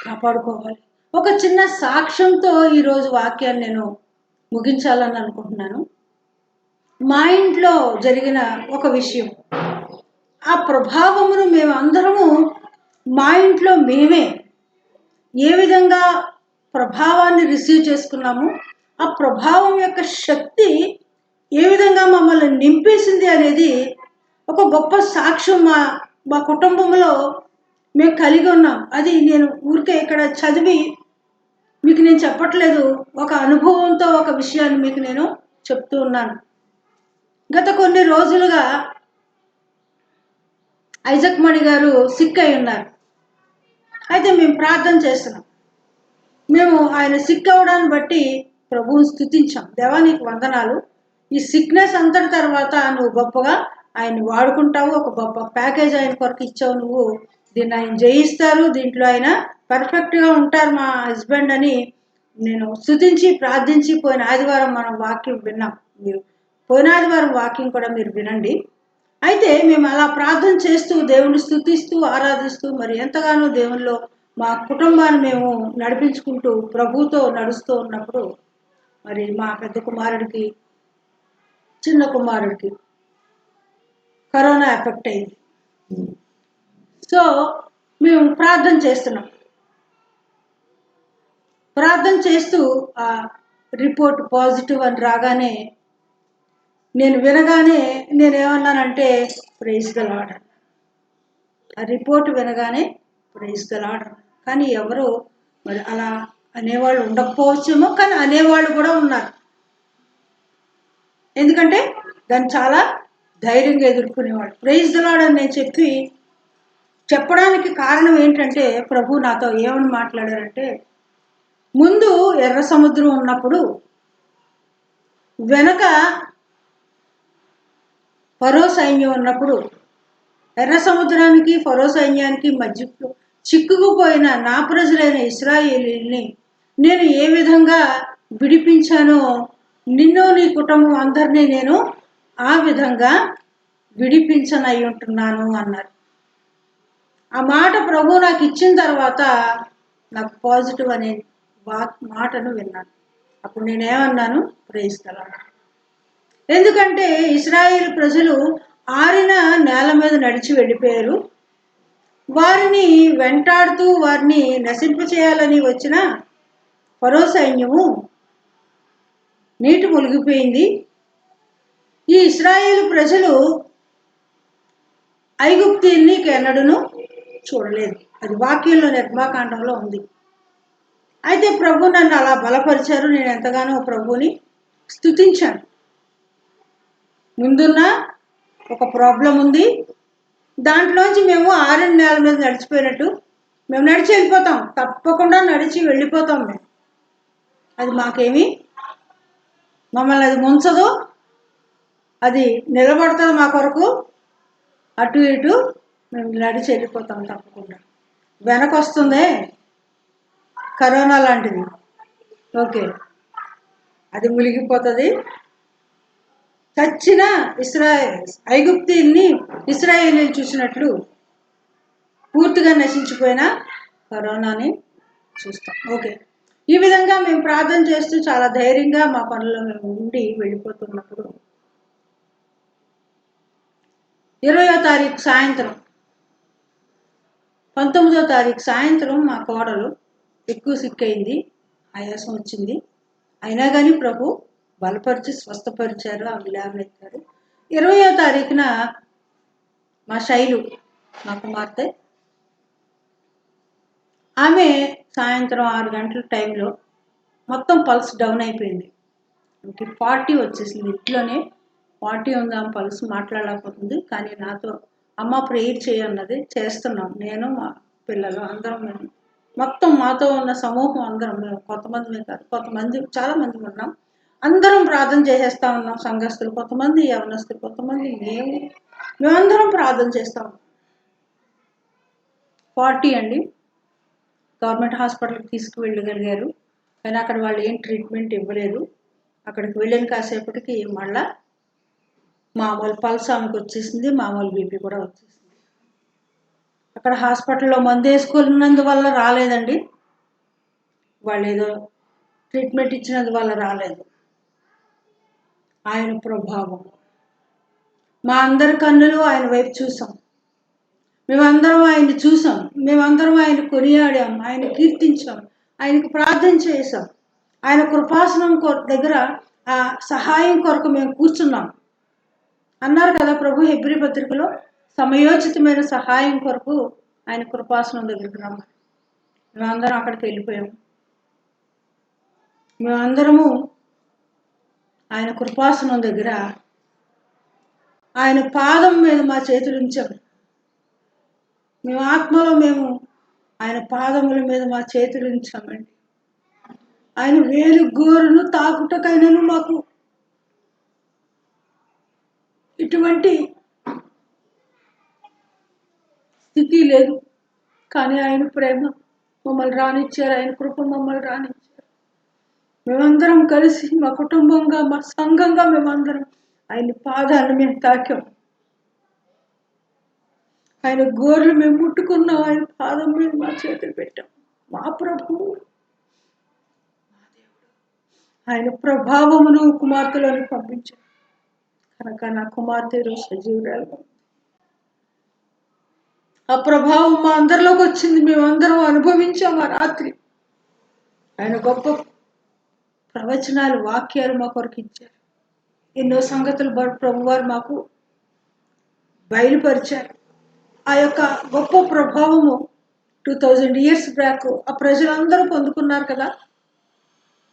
A: కాపాడుకోవాలి. ఒక చిన్న సాక్ష్యంతో ఈరోజు వాక్యాన్ని నేను ముగించాలని అనుకుంటున్నాను. మా ఇంట్లో జరిగిన ఒక విషయం, ఆ ప్రభావమును మేమందరము మా ఇంట్లో మేమే ఏ విధంగా ప్రభావాన్ని రిసీవ్ చేసుకున్నాము, ఆ ప్రభావం యొక్క శక్తి ఏ విధంగా మమ్మల్ని నింపేసింది అనేది ఒక గొప్ప సాక్ష్యం మా కుటుంబంలో మేము కలిగి ఉన్నాం. అది నేను ఊరికే ఇక్కడ చదివి మీకు నేను చెప్పట్లేదు, ఒక అనుభవంతో ఒక విషయాన్ని మీకు నేను చెప్తూ ఉన్నాను. గత కొన్ని రోజులుగా ఐజక్ మణి గారు సిక్ అయి ఉన్నారు. అయితే మేము ప్రార్థన చేస్తున్నాం. మేము ఆయన సిక్ అవ్వడాన్ని బట్టి ప్రభువుని స్తుతించాం. దేవా నీకు వందనాలు, ఈ సిక్నెస్ అంతటి తర్వాత నువ్వు గొప్పగా ఆయన్ని వాడుకుంటావు, ఒక గొప్ప ప్యాకేజ్ ఆయన కొరకు ఇచ్చావు, నువ్వు దీన్ని ఆయన జయిస్తారు, దీంట్లో ఆయన పర్ఫెక్ట్గా ఉంటారు మా హస్బెండ్ అని నేను స్తుతించి ప్రార్థించి పోయిన ఆదివారం మనం వాక్యం విన్నాం. మీరు పోయిన ఆదివారం వాక్యం కూడా మీరు వినండి. అయితే మేము అలా ప్రార్థన చేస్తూ దేవుని స్తుతిస్తూ ఆరాధిస్తూ మరి ఎంతగానో దేవునిలో మా కుటుంబాన్ని మేము నడిపించుకుంటూ ప్రభుతో నడుస్తూ ఉన్నప్పుడు మరి మా పెద్ద కుమారుడికి చిన్న కుమారుడికి కరోనా ఎఫెక్ట్ అయింది. సో మేము ప్రార్థన చేస్తున్నాం. ప్రార్థన చేస్తూ ఆ రిపోర్ట్ పాజిటివ్ అని రాగానే నేను వినగానే నేనేమన్నానంటే ప్రైజ్ ద లార్డ్. ఆ రిపోర్ట్ వినగానే ప్రైజ్ ద లార్డ్. కానీ ఎవరు మరి అలా అనేవాళ్ళు ఉండకపోవచ్చేమో, కానీ అనేవాళ్ళు కూడా ఉన్నారు. ఎందుకంటే దాన్ని చాలా ధైర్యంగా ఎదుర్కొనేవాడు. ప్రైజ్ ద లార్డ్ అని నేను చెప్పడానికి కారణం ఏంటంటే ప్రభు నాతో ఏమని మాట్లాడారంటే, ముందు ఎర్ర సముద్రం ఉన్నప్పుడు వెనక ఫరో సైన్యం ఉన్నప్పుడు ఎర్ర సముద్రానికి ఫరో సైన్యానికి మధ్య చిక్కుకుపోయిన నా ప్రజలైన ఇశ్రాయేలీల్ని నేను ఏ విధంగా విడిపించానో నిన్ను నీ కుటుంబం అందరినీ నేను ఆ విధంగా విడిపించనై ఉంటున్నాను అన్నారు. ఆ మాట ప్రభు నాకు ఇచ్చిన తర్వాత నాకు పాజిటివ్ అనే మాటను విన్నాను. అప్పుడు నేనేమన్నాను, ప్రైజ్ ద లార్డ్. ఎందుకంటే ఇశ్రాయేల్ ప్రజలు ఆరిన నేల మీద నడిచి వెళ్ళిపోయారు. వారిని వెంటాడుతూ వారిని నశింపచేయాలని వచ్చిన ఫరో సైన్యము నీటి మునిగిపోయింది. ఈ ఇశ్రాయేలు ప్రజలు ఐగుప్తీయుల్ని ఎన్నడూను చూడలేదు. అది వాక్యంలో నిర్మాకాండంలో ఉంది. అయితే ప్రభు నన్ను అలా బలపరిచారు. నేను ఎంతగానో ప్రభుని స్తుతించాను. ముందున్న ఒక ప్రాబ్లం ఉంది, దాంట్లోంచి మేము ఆరిన నేల మీద నడిచిపోయినట్టు మేము నడిచి వెళ్ళిపోతాం, తప్పకుండా నడిచి వెళ్ళిపోతాం. మేము అది మాకేమి మమ్మల్ని అది ముంచదు, అది నిలబడుతుంది మా కొరకు. అటు ఇటు మేము నడిచి వెళ్ళిపోతాం తప్పకుండా. వెనకొస్తుంది కరోనా లాంటిది, ఓకే, అది మునిగిపోతుంది. చచ్చిన ఐగుప్తీయుల్ని ఇశ్రాయేలీలు చూసినట్లు పూర్తిగా నశించిపోయిన కరోనాని చూస్తాం. ఓకే, ఈ విధంగా మేము ప్రార్థన చేస్తూ చాలా ధైర్యంగా మా పనుల్లో మేము ఉండి వెళ్ళిపోతున్నప్పుడు 20వ తారీఖు సాయంత్రం 19వ తారీఖు సాయంత్రం మా కోడలు ఎక్కువ సిక్ అయింది, ఆయాసం వచ్చింది. అయినా కానీ ప్రభు బలపరిచి స్వస్థపరిచారు, ఆమె లేవనెత్తారు. 20వ తారీఖున మా శైలు, మా కుమార్తె, ఆమె సాయంత్రం 6 గంటల టైంలో మొత్తం పల్స్ డౌన్ అయిపోయింది. ఆమెకి 40 వచ్చేసింది. ఇంట్లోనే 40 ఉంది, ఆమె పల్స్ మాట్లాడలేకపోతుంది. కానీ నాతో అమ్మ ప్రేయర్ చేయన్నది, చేస్తున్నాం. నేను మా పిల్లలు అందరం, మేము మొత్తం మాతో ఉన్న సమూహం అందరం, మేము కొంతమంది కాదు, కొంతమంది చాలా మంది ఉన్నాం, అందరం ప్రార్థన చేసేస్తా ఉన్నాం. సంఘస్థులు కొంతమంది, యవనస్తులు కొంతమంది, మేమందరం ప్రార్థన చేస్తా ఉన్నాం. 40 అండి. గవర్నమెంట్ హాస్పిటల్కి తీసుకువెళ్ళగలిగారు. కానీ అక్కడ వాళ్ళు ఏం ట్రీట్మెంట్ ఇవ్వలేదు. అక్కడికి వెళ్ళిన కాసేపటికి మళ్ళా మామూలు పల్స్ ఆమెకు వచ్చేసింది, మామూలు బీపీ కూడా వచ్చేసింది. అక్కడ హాస్పిటల్లో మందు వేసుకున్నందువల్ల రాలేదండి, వాళ్ళు ఏదో ట్రీట్మెంట్ ఇచ్చినందువల్ల రాలేదు. ఆయన ప్రభావం, మా అందరి కన్నులు ఆయన వైపు చూసాం. మేమందరం ఆయన్ని చూసాం, మేమందరం ఆయన కొనియాడాం, ఆయన కీర్తించాం, ఆయనకు ప్రార్థన చేసాం. ఆయన కృపాసనం దగ్గర ఆ సహాయం కొరకు మేము కూర్చున్నాం. అన్నారు కదా ప్రభు హెబ్రీ పత్రికలో, సమయోచితమైన సహాయం కొరకు ఆయన కృపాసనం దగ్గరికి రమ్మని. మేమందరం అక్కడికి వెళ్ళిపోయాము. మేమందరము ఆయన కృపాసనం దగ్గర ఆయన పాదం మీద మా చేతులు ఉంచాము. మేము ఆత్మలో మేము ఆయన పాదముల మీద మా చేతులు ఉంచామండి. ఆయన వేలు గోరును తాకుటకైనను మాకు ఇటువంటి స్థితి లేదు. కానీ ఆయన ప్రేమ మమ్మల్ని రానిచ్చారు, ఆయన కృప మమ్మల్ని రానిచ్చారు. మేమందరం కలిసి మా కుటుంబంగా, మా సంఘంగా మేమందరం ఆయన పాదాలను మేము తాకాం. ఆయన గోర్లు మేము ముట్టుకున్నాం, ఆయన పాదం మీద మా చేతులు పెట్టాం. మా ప్రభువు, మా దేవుడు ఆయన ప్రభావమును కుమార్తెలను పంపించారు కనుక నా కుమార్తె ఈరోజు సజీవురాలుగా. ఆ ప్రభావం మా అందరిలోకి వచ్చింది, మేమందరం అనుభవించాం ఆ రాత్రి. ఆయన గొప్ప ప్రవచనాలు, వాక్యాలు మా కొరకు ఇచ్చారు. ఎన్నో సంగతులు ప్రభువారు మాకు బయలుపరిచారు. ఆ యొక్క గొప్ప ప్రభావము 2000 years బ్యాక్ ఆ ప్రజలందరూ పొందుకున్నారు కదా.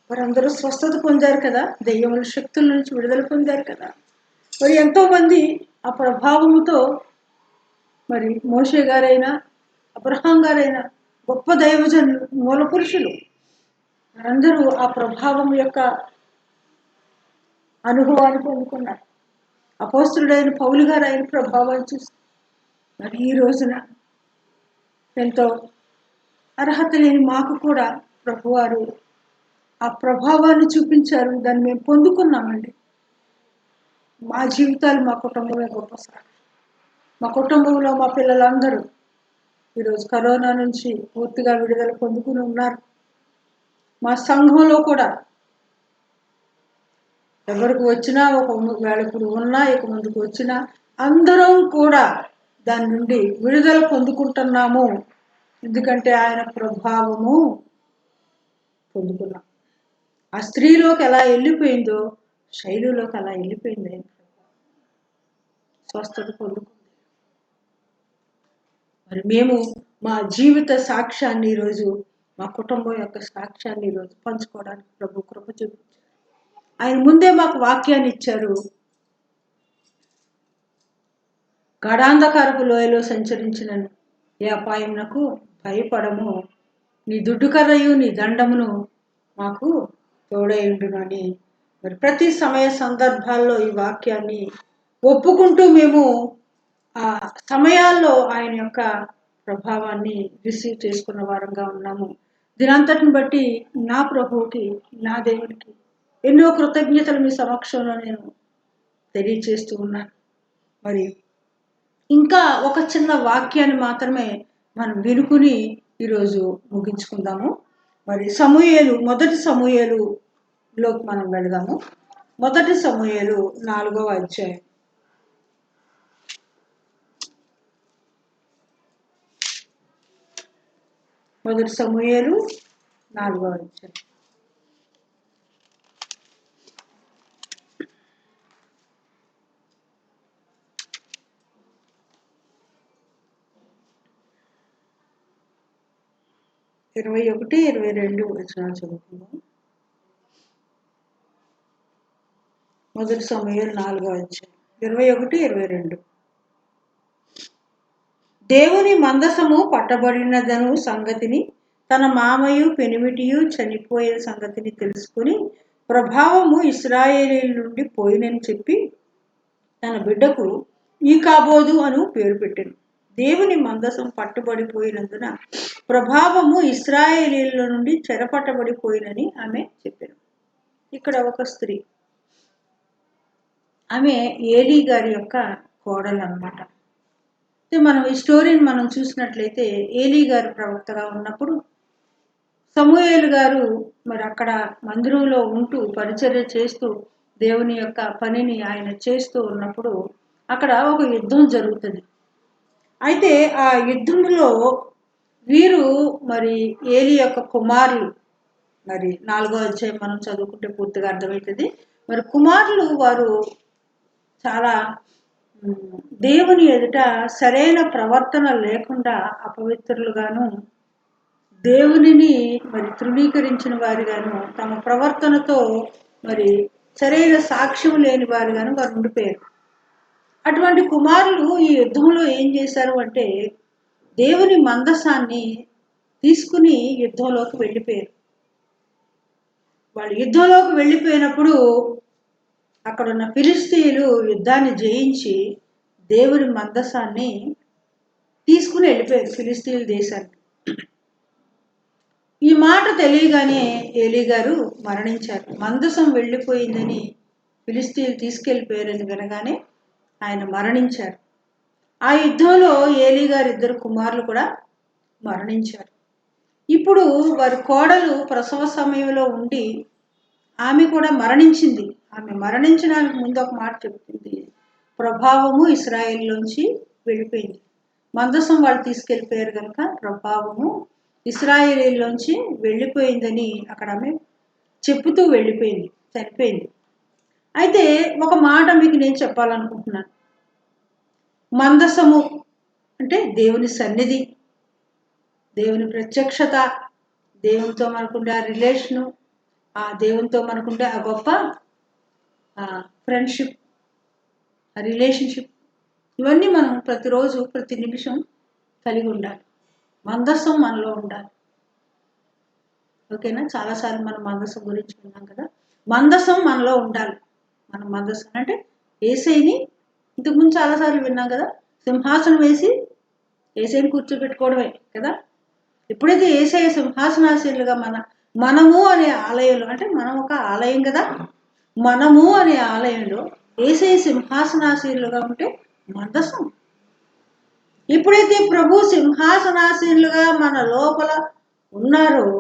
A: వారందరూ స్వస్థత పొందారు కదా, దెయ్యముల శక్తుల నుంచి విడుదల పొందారు కదా. మరి ఎంతోమంది ఆ ప్రభావముతో, మరి మోషే గారైనా, అబ్రహాం గారైనా గొప్ప దైవజనులు, మూల పురుషులు, అందరూ ఆ ప్రభావం యొక్క అనుభవాన్ని పొందుకున్నారు. అపోస్తలుడైన పౌలు గారు ఆయన ప్రభావాన్ని చూసి, మరి ఈ రోజున ఎంతో అర్హత లేని మాకు కూడా ప్రభువారు ఆ ప్రభావాన్ని చూపించారు. దాన్ని మేము పొందుకున్నామండి. మా జీవితాలు, మా కుటుంబమే గొప్ప సాక్షి. మా కుటుంబంలో మా పిల్లలందరూ ఈరోజు కరోనా నుంచి పూర్తిగా విడుదల పొందుకుని ఉన్నారు. మా సంఘంలో కూడా ఎవరికి వచ్చినా, ఒకవేళ ఇప్పుడు ఉన్నా, ఇక ముందుకు వచ్చినా అందరం కూడా దాని నుండి విడుదల పొందుకుంటున్నాము. ఎందుకంటే ఆయన ప్రభావము పొందుకున్నాం. ఆ స్త్రీలోకి ఎలా వెళ్ళిపోయిందో శైలిలోకి అలా వెళ్ళిపోయింది. ఆయన స్వస్థత పొందుకుంది. మరి మేము మా జీవిత సాక్ష్యాన్ని ఈరోజు, మా కుటుంబం యొక్క సాక్ష్యాన్ని ఈరోజు పంచుకోవడానికి ప్రభు కృప చూపించారు. ఆయన ముందే మాకు వాక్యాన్ని ఇచ్చారు. గాఢాంధకారపు లోయలో సంచరించినను ఏ అపాయమునకు భయపడము, నీ దుడ్డుకర్రయు నీ దండమును మాకు తోడైండును అని మరి ప్రతి సమయ సందర్భాల్లో ఈ వాక్యాన్ని ఒప్పుకుంటూ మేము ఆ సమయాల్లో ఆయన యొక్క ప్రభావాన్ని రిసీవ్ చేసుకున్న వారంగా ఉన్నాము. దీనంతటిని బట్టి నా ప్రభువుకి, నా దేవుడికి ఎన్నో కృతజ్ఞతలు మీ సమక్షంలో నేను తెలియచేస్తూ ఉన్నాను. మరి ఇంకా ఒక చిన్న వాక్యాన్ని మాత్రమే మనం వినుకుని ఈరోజు ముగించుకుందాము. మరి సమూయేలు, మొదటి సమూయేలులోకి మనం వెళదాము. మొదటి సమూయేలు 4వ అధ్యాయం. మొదటి సమూయేలు 4వ అధ్యాయం. ఇరవై 21, 22 వచనాలు చదువుకుందాం. మొదటి సమూయేలు 4వ అధ్యాయం 21, 22. దేవుని మందసము పట్టబడినదను సంగతిని తన మామయు పెనిమిటియు చనిపోయిన సంగతిని తెలుసుకుని ప్రభావము ఇశ్రాయేలీయుల నుండి పోయినని చెప్పి తన బిడ్డకు ఈకాబోదు అను పేరు పెట్టాను. దేవుని మందసం పట్టుబడిపోయినందున ప్రభావము ఇశ్రాయేలీయుల నుండి చెరపట్టబడిపోయినని ఆమె చెప్పారు. ఇక్కడ ఒక స్త్రీ, ఆమె ఏలీ గారి యొక్క కోడలు అన్నమాట. మనం ఈ స్టోరీని మనం చూసినట్లయితే ఏలీ గారు ప్రవక్తగా ఉన్నప్పుడు సమూయేలు గారు మరి అక్కడ మందిరంలో ఉంటూ పరిచర్య చేస్తూ దేవుని యొక్క పనిని ఆయన చేస్తూ ఉన్నప్పుడు అక్కడ ఒక యుద్ధం జరుగుతుంది. అయితే ఆ యుద్ధంలో వీరు మరి ఏలీ యొక్క కుమారులు, మరి 4వ అధ్యాయం మనం చదువుకుంటే పూర్తిగా అర్థమవుతుంది. మరి కుమారులు వారు చాలా దేవుని ఎదుట సరైన ప్రవర్తన లేకుండా అపవిత్రులుగాను, దేవునిని మరి తృణీకరించిన వారిగాను, తమ ప్రవర్తనతో మరి సరైన సాక్ష్యం లేని వారిగాను వారు ఉండిపోయారు. అటువంటి కుమారులు ఈ యుద్ధంలో ఏం చేశారు అంటే దేవుని మందసాన్ని తీసుకుని యుద్ధంలోకి వెళ్ళిపోయారు. వాళ్ళు యుద్ధంలోకి వెళ్ళిపోయినప్పుడు అక్కడున్న ఫిలిష్తీయులు యుద్ధాన్ని జయించి దేవుని మందసాన్ని తీసుకుని వెళ్ళిపోయారు ఫిలిష్తీయుల దేశానికి. ఈ మాట తెలియగానే ఏలీ గారు మరణించారు. మందసం వెళ్ళిపోయిందని ఫిలిష్తీయులు తీసుకెళ్ళిపోయారని వినగానే ఆయన మరణించారు. ఆ యుద్ధంలో ఏలీ గారి 2 కుమారులు కూడా మరణించారు. ఇప్పుడు వారి కోడలు ప్రసవ సమయంలో ఉండి ఆమె కూడా మరణించింది. ఆమె మరణించడానికి ముందు ఒక మాట చెబుతుంది, ప్రభావము ఇశ్రాయేలులోంచి వెళ్ళిపోయింది. మందసం వాళ్ళు తీసుకెళ్ళిపోయారు కనుక ప్రభావము ఇశ్రాయేలీలోంచి వెళ్ళిపోయిందని అక్కడ ఆమె చెప్పుతూ వెళ్ళిపోయింది, చనిపోయింది. అయితే ఒక మాట మీకు నేను చెప్పాలనుకుంటున్నాను. మందసము అంటే దేవుని సన్నిధి, దేవుని ప్రత్యక్షత, దేవునితో మనకుండే ఆ రిలేషను, ఆ దేవునితో మనకుండే ఆ గొప్ప ఫ్రెండ్షిప్, ఆ రిలేషన్షిప్, ఇవన్నీ మనం ప్రతిరోజు ప్రతి నిమిషం కలిగి ఉండాలి. మందసం మనలో ఉండాలి. ఓకేనా? చాలాసార్లు మనం మందసం గురించి విన్నాం కదా. మందసం మనలో ఉండాలి. మనం మందసం అంటే యేసయ్యని ఇంతకుముందు చాలాసార్లు విన్నాం కదా, సింహాసనం వేసి యేసయ్యని కూర్చోబెట్టుకోవడమే కదా. ఎప్పుడైతే యేసయ్య సింహాసనాశీలుగా మనము అనే ఆలయంలో, అంటే మనం ఒక ఆలయం కదా, మనము అనే ఆలయంలో యేసయ్య సింహాసనాశీలుగా ఉంటే మందసం. ఎప్పుడైతే ప్రభు సింహాసనాశీలుగా మన లోపల ఉన్నారో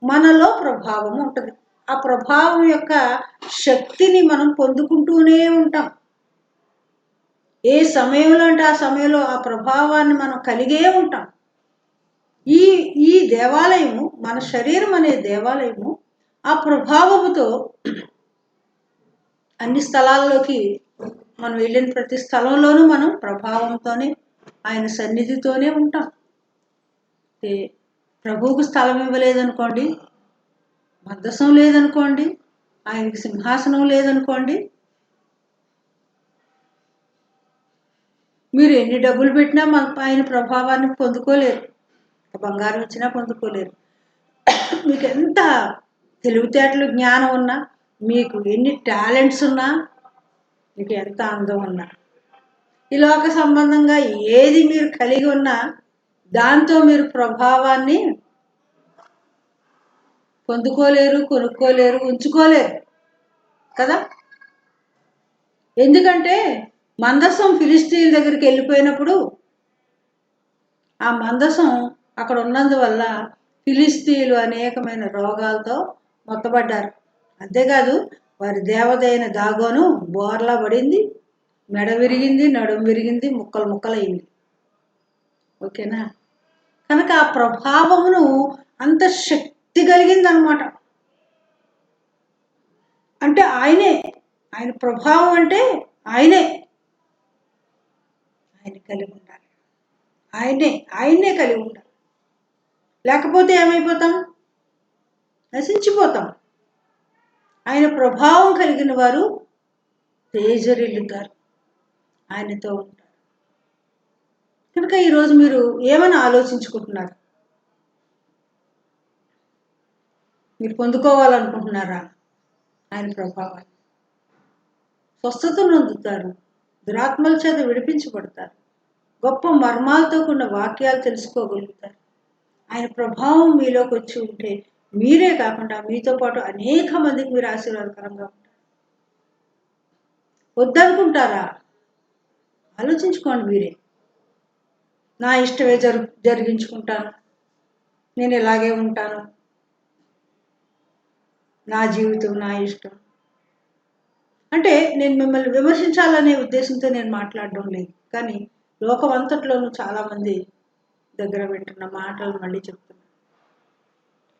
A: మనలో ప్రభావం ఉంటుంది. ఆ ప్రభావం యొక్క శక్తిని మనం పొందుకుంటూనే ఉంటాం. ఏ సమయంలో అంటే ఆ సమయంలో ఆ ప్రభావాన్ని మనం కలిగే ఉంటాం. ఈ దేవాలయము, మన శరీరం అనే దేవాలయము ఆ ప్రభావముతో అన్ని స్థలాల్లోకి మనం వెళ్ళిన ప్రతి స్థలంలోనూ మనం ప్రభావంతోనే, ఆయన సన్నిధితోనే ఉంటాం. ప్రభువుకు స్థలం ఇవ్వలేదనుకోండి, మందసం లేదనుకోండి, ఆయనకి సింహాసనం లేదనుకోండి, మీరు ఎన్ని డబ్బులు పెట్టినా ఆయన ప్రభావాన్ని పొందుకోలేరు. బంగారం ఇచ్చినా పొందుకోలేరు. మీకు ఎంత తెలివితేటలు, జ్ఞానం ఉన్నా, మీకు ఎన్ని టాలెంట్స్ ఉన్నా, మీకు ఎంత అందం ఉన్నా, ఈ లోక సంబంధంగా ఏది మీరు కలిగి ఉన్నా దాంతో మీరు ప్రభావాన్ని పొందుకోలేరు, కొనుక్కోలేరు, ఉంచుకోలేరు కదా. ఎందుకంటే మందసం ఫిలిష్తీయుల దగ్గరికి వెళ్ళిపోయినప్పుడు ఆ మందసం అక్కడ ఉన్నందువల్ల ఫిలిష్తీయులు అనేకమైన రోగాలతో మొత్తబడ్డారు. అంతేకాదు వారి దేవదైన దాగోను బోర్లా పడింది, మెడ విరిగింది, నడుము విరిగింది, ముక్కలు ముక్కలయ్యింది. ఓకేనా? కనుక ఆ ప్రభావమును అంత శక్తి కలిగింది అనమాట. అంటే ఆయనే, ఆయన ప్రభావం అంటే ఆయనే, ఆయన కలిగి ఉండాలి. ఆయన్నే కలిగి ఉండాలి. లేకపోతే ఏమైపోతాం? నశించిపోతాం. ఆయన ప్రభావం కలిగిన వారు తేజరిల్లుతారు, ఆయనతో ఉంటారు. కనుక ఈరోజు మీరు ఏమని ఆలోచించుకుంటున్నారు? మీరు పొందుకోవాలనుకుంటున్నారా ఆయన ప్రభావాన్ని? స్వస్థతను పొందుతారు, దురాత్మల చేత విడిపించబడతారు, గొప్ప మర్మాలతో కూడిన వాక్యాలు తెలుసుకోగలుగుతారు. ఆయన ప్రభావం మీలోకి వచ్చి ఉంటే మీరే కాకుండా మీతో పాటు అనేక మందికి మీరు ఆశీర్వాదకరంగా ఉంటారు. వద్దనుకుంటారా? ఆలోచించుకోండి మీరే. నా ఇష్టమే జరిగించుకుంటాను, నేను ఇలాగే ఉంటాను, నా జీవితం నా ఇష్టం అంటే నేను మిమ్మల్ని విమర్శించాలనే ఉద్దేశంతో నేను మాట్లాడడం లేదు. కానీ లోకం అంతట్లోనూ చాలామంది దగ్గర వింటున్న మాటలు మళ్ళీ చెప్తున్నాను.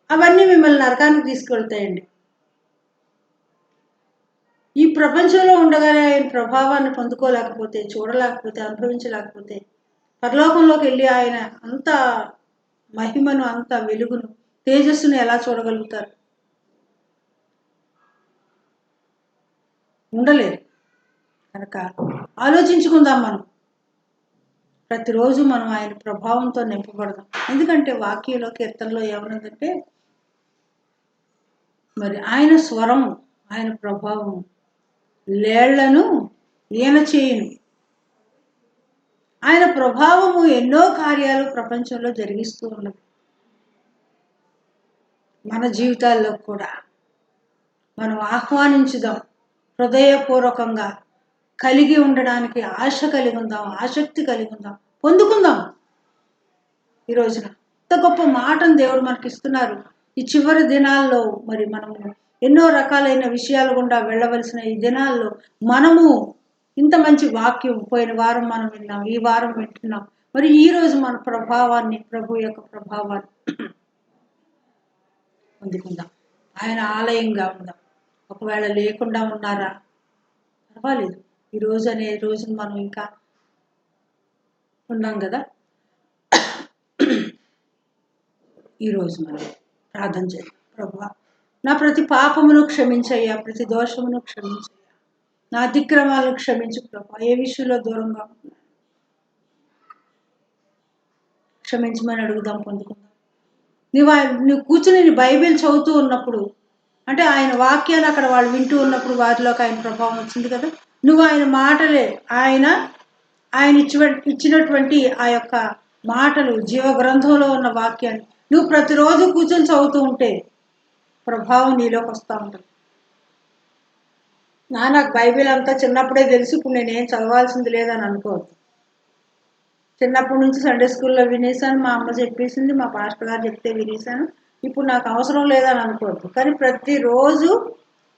A: అవన్నీ మిమ్మల్ని నరకానికి తీసుకెళ్తాయండి. ఈ ప్రపంచంలో ఉండగానే ఆయన ప్రభావాన్ని పొందుకోలేకపోతే, చూడలేకపోతే, అనుభవించలేకపోతే పరలోకంలోకి వెళ్ళి ఆయన అంత మహిమను, అంత వెలుగును, తేజస్సును ఎలా చూడగలుగుతారు? ఉండలేరు. కనుక ఆలోచించుకుందాం. మనం ప్రతిరోజు మనం ఆయన ప్రభావంతో నింపబడదాం. ఎందుకంటే వాక్యంలో, కీర్తనలో ఏమన్నదంటే మరి ఆయన స్వరం, ఆయన ప్రభావం లేళ్లను ఈయన చేయును. ఆయన ప్రభావము ఎన్నో కార్యాలు ప్రపంచంలో జరిగిస్తూ ఉన్నది. మన జీవితాల్లో కూడా మనం ఆహ్వానించుదాం. హృదయపూర్వకంగా కలిగి ఉండడానికి ఆశ కలిగి ఉందాం, ఆసక్తి కలిగి ఉందాం, పొందుకుందాం. ఈ రోజున ఇంత గొప్ప మాటను దేవుడు మనకి ఇస్తున్నారు. ఈ చివరి దినాల్లో మరి మనము ఎన్నో రకాలైన విషయాల గుండా వెళ్ళవలసిన ఈ దినాల్లో మనము ఇంత మంచి వాక్యం పోయిన వారం మనం విన్నాం, ఈ వారం వింటున్నాం. మరి ఈ రోజు మన ప్రభావాన్ని, ప్రభు యొక్క ప్రభావాన్ని పొందుకుందాం. ఆయన ఆలయంగా ఉందాం. ఒకవేళ లేకుండా ఉన్నారా పర్వాలేదు. ఈ రోజు అనే రోజును మనం ఇంకా ఉన్నాం కదా. ఈరోజు మనం ప్రార్థన చేద్దాం. ప్రభువా, నా ప్రతి పాపమును క్షమించయ్యా, ప్రతి దోషమును క్షమించయ్యా, నా అతిక్రమాలను క్షమించు ప్రభువా. ఏ విషయంలో దూరంగా ఉంటున్నాను క్షమించమని అడుగుదాం, పొందుకుందాం. నువ్వు కూర్చుని బైబిల్ చదువుతూ ఉన్నప్పుడు, అంటే ఆయన వాక్యాన్ని అక్కడ వాళ్ళు వింటూ ఉన్నప్పుడు వారిలోకి ఆయన ప్రభావం వచ్చింది కదా. నువ్వు ఆయన మాటలే, ఆయన ఇచ్చినటువంటి ఆ యొక్క మాటలు, జీవ గ్రంథంలో ఉన్న వాక్యాన్ని నువ్వు ప్రతిరోజు కూర్చొని చదువుతూ ఉంటే ప్రభావం నీలోకి వస్తూ ఉంటుంది. నాకు బైబిల్ అంతా చిన్నప్పుడే తెలుసు, ఇప్పుడు నేనేం చదవాల్సింది లేదని అనుకోవద్దు. చిన్నప్పటి నుంచి సండే స్కూల్లో వినేసాను, మా అమ్మ చెప్పేసింది, మా పాస్టర్ గారు చెప్తే వినేసాను, ఇప్పుడు నాకు అవసరం లేదని అనుకోవద్దు. కానీ ప్రతిరోజు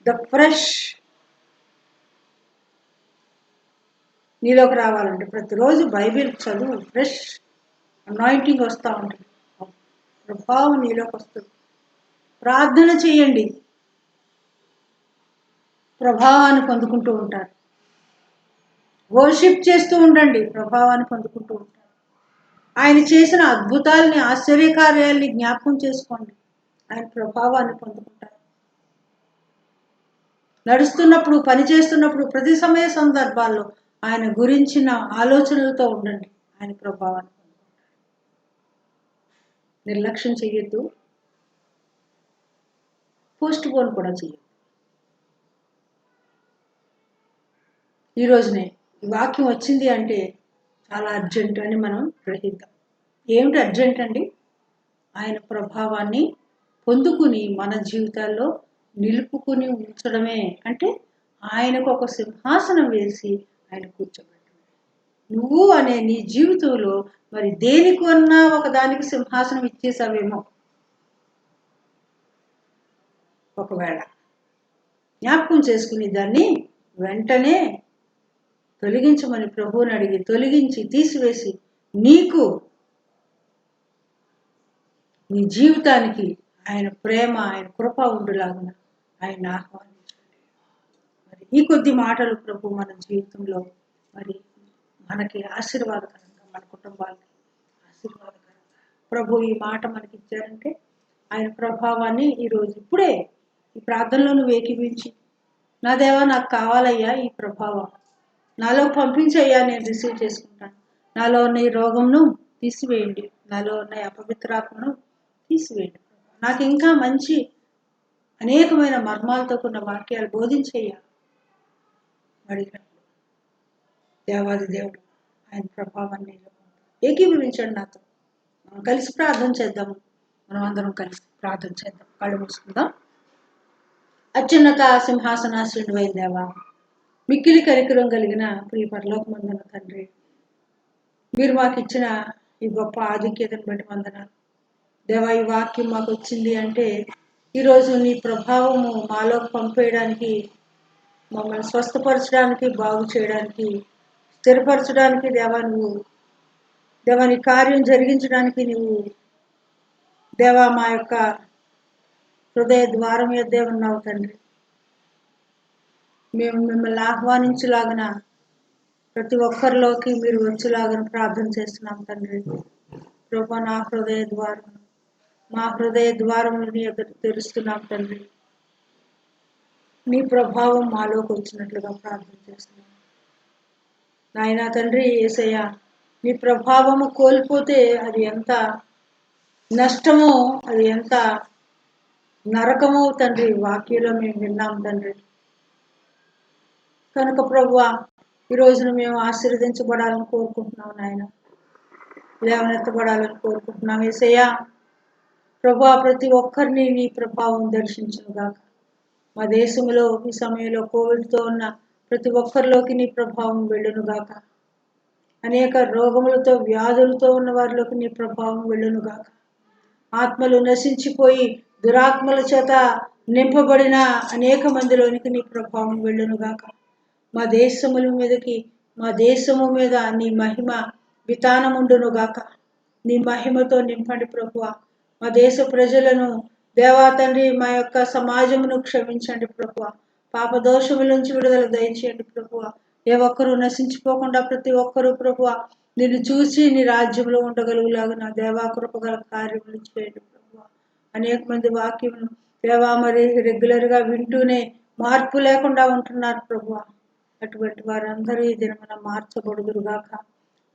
A: ద ఫ్రెష్ నీలోకి రావాలంటే ప్రతిరోజు బైబిల్ చదువు, ఫ్రెష్ అనాయింటింగ్ వస్తూ ఉంటుంది, ప్రభావం నీలోకి వస్తుంది. ప్రార్థన చేయండి, ప్రభావాన్ని పొందుకుంటూ ఉంటారు. వర్షిప్ చేస్తూ ఉండండి, ప్రభావాన్ని పొందుకుంటూ ఉంటారు. ఆయన చేసిన అద్భుతాలని, ఆశ్చర్యకార్యాలని జ్ఞాపకం చేసుకోండి, ఆయన ప్రభావాన్ని పొందుకుంటారు. నడుస్తున్నప్పుడు, పని చేస్తున్నప్పుడు, ప్రతి సమయ సందర్భాల్లో ఆయన గురించిన ఆలోచనలతో ఉండండి, ఆయన ప్రభావాన్ని పొందుకుంటారు. నిర్లక్ష్యం చెయ్యొద్దు, పోస్ట్ పోన్ కూడా చెయ్యొద్దు. ఈ రోజునే ఈ వాక్యం వచ్చింది అంటే చాలా అర్జెంట్ అని మనం గ్రహిద్దాం. ఏమిటి అర్జెంట్ అండి? ఆయన ప్రభావాన్ని పొందుకుని మన జీవితాల్లో నిలుపుకుని ఉంచడమే. అంటే ఆయనకు ఒక సింహాసనం వేసి ఆయన కూర్చోబెట్టడం. నువ్వు అనే నీ జీవితంలో మరి దేనికన్నా ఒకదానికి సింహాసనం ఇచ్చేసావేమో. ఒకవేళ జ్ఞాపకం చేసుకుని దాన్ని వెంటనే తొలగించమని ప్రభువుని అడిగి తొలగించి తీసివేసి నీకు, నీ జీవితానికి ఆయన ప్రేమ, ఆయన కృప ఉండులాగున ఆయన ఆహ్వానించండి. మరి ఈ కొద్ది మాటలు ప్రభు మన జీవితంలో మరి మనకి ఆశీర్వాదకరంగా, మన కుటుంబాలకి ఆశీర్వాదకరంగా ప్రభు ఈ మాట మనకి ఇచ్చారంటే ఆయన ప్రభావాన్ని ఈరోజు ఇప్పుడే ఈ ప్రార్థనలో నువ్వు ఏకీవించి, నా దేవా నాకు కావాలయ్యా ఈ ప్రభావం, నాలో పంపించయ్యా, నేను రిసీవ్ చేసుకుంటాను. నాలో ఉన్న ఈ రోగంను తీసివేయండి, నాలో ఉన్న అపవిత్రాత్మను తీసివేయండి, నాకు ఇంకా మంచి అనేకమైన మర్మాలతో కూడిన వాక్యాలు బోధించయ్యా అడిగినప్పుడు దేవాది దేవుడు ఆయన ప్రభావాన్ని ఏకీభవించండి నాతో. మనం కలిసి ప్రార్థన చేద్దాము. మనం అందరం కలిసి ప్రార్థన చేద్దాం. కళ్ళు మూసుకుందాం. అత్యున్నత సింహాసనాశ్రుడైన దేవా, మిక్కిలి కనికరం కలిగిన ప్రియ పరలోకమందున తండ్రి, మీరు మాకు ఇచ్చిన ఈ గొప్ప ఆధిక్యతను బట్టి వందనాలు దేవా. ఈ వాక్యం మాకు వచ్చింది అంటే ఈరోజు నీ ప్రభావము మాలోకి పంపేయడానికి, మమ్మల్ని స్వస్థపరచడానికి, బాగు చేయడానికి, స్థిరపరచడానికి దేవా నీ కార్యం జరిగించడానికి నువ్వు దేవా మా యొక్క హృదయ ద్వారం యొద్దే ఉన్నావు తండ్రి. మేము మిమ్మల్ని ఆహ్వానించలాగిన ప్రతి ఒక్కరిలోకి మీరు వచ్చేలాగా ప్రార్థన చేస్తున్నాం తండ్రి. ప్రభా, మా హృదయ ద్వారములు నీ ఎదురు తెరుస్తున్నాం తండ్రి. నీ ప్రభావం మాలోకి వచ్చినట్లుగా ప్రార్థన చేస్తున్నాం నాయనా తండ్రి. యేసయ్య, నీ ప్రభావము కోల్పోతే అది ఎంత నష్టమో, అది ఎంత నరకమో తండ్రి వాక్యంలో మేము విన్నాం తండ్రి. కనుక ప్రభువా, ఈ రోజున మేము ఆశీర్వదించబడాలని కోరుకుంటున్నాం నాయన, లేవనెత్తబడాలని కోరుకుంటున్నాం యేసయ్య. ప్రభువా, ప్రతి ఒక్కరిని నీ ప్రభావం దర్శించునుగాక. మా దేశంలో ఈ సమయంలో కోవిడ్తో ఉన్న ప్రతి ఒక్కరిలోకి నీ ప్రభావం వెళ్ళునుగాక. అనేక రోగములతో, వ్యాధులతో ఉన్న వారిలోకి నీ ప్రభావం వెళ్ళునుగాక. ఆత్మలు నశించిపోయి దురాత్మల చేత నింపబడిన అనేక మందిలోనికి నీ ప్రభావం వెళ్ళునుగాక. మా దేశము మీద నీ మహిమ వితానముండునుగాక. నీ మహిమతో నింపండి ప్రభువా. మా దేశ ప్రజలను దేవా తండ్రి, మా యొక్క సమాజమును క్షమించండి ప్రభువా. పాపదోషముల నుంచి విడుదల దయచేయండి ప్రభువా. ఏ ఒక్కరూ నశించిపోకుండా ప్రతి ఒక్కరూ ప్రభువా నిన్ను చూసి నీ రాజ్యంలో ఉండగలుగులాగా నా దేవా కృపగల కార్యములు చేయండి ప్రభువా. అనేక మంది వాక్యమును దేవా మరి రెగ్యులర్గా వింటూనే మార్పు లేకుండా ఉంటున్నారు ప్రభువా. అటువంటి వారందరూ ఈ దినమున మార్చబడుదురుగాక,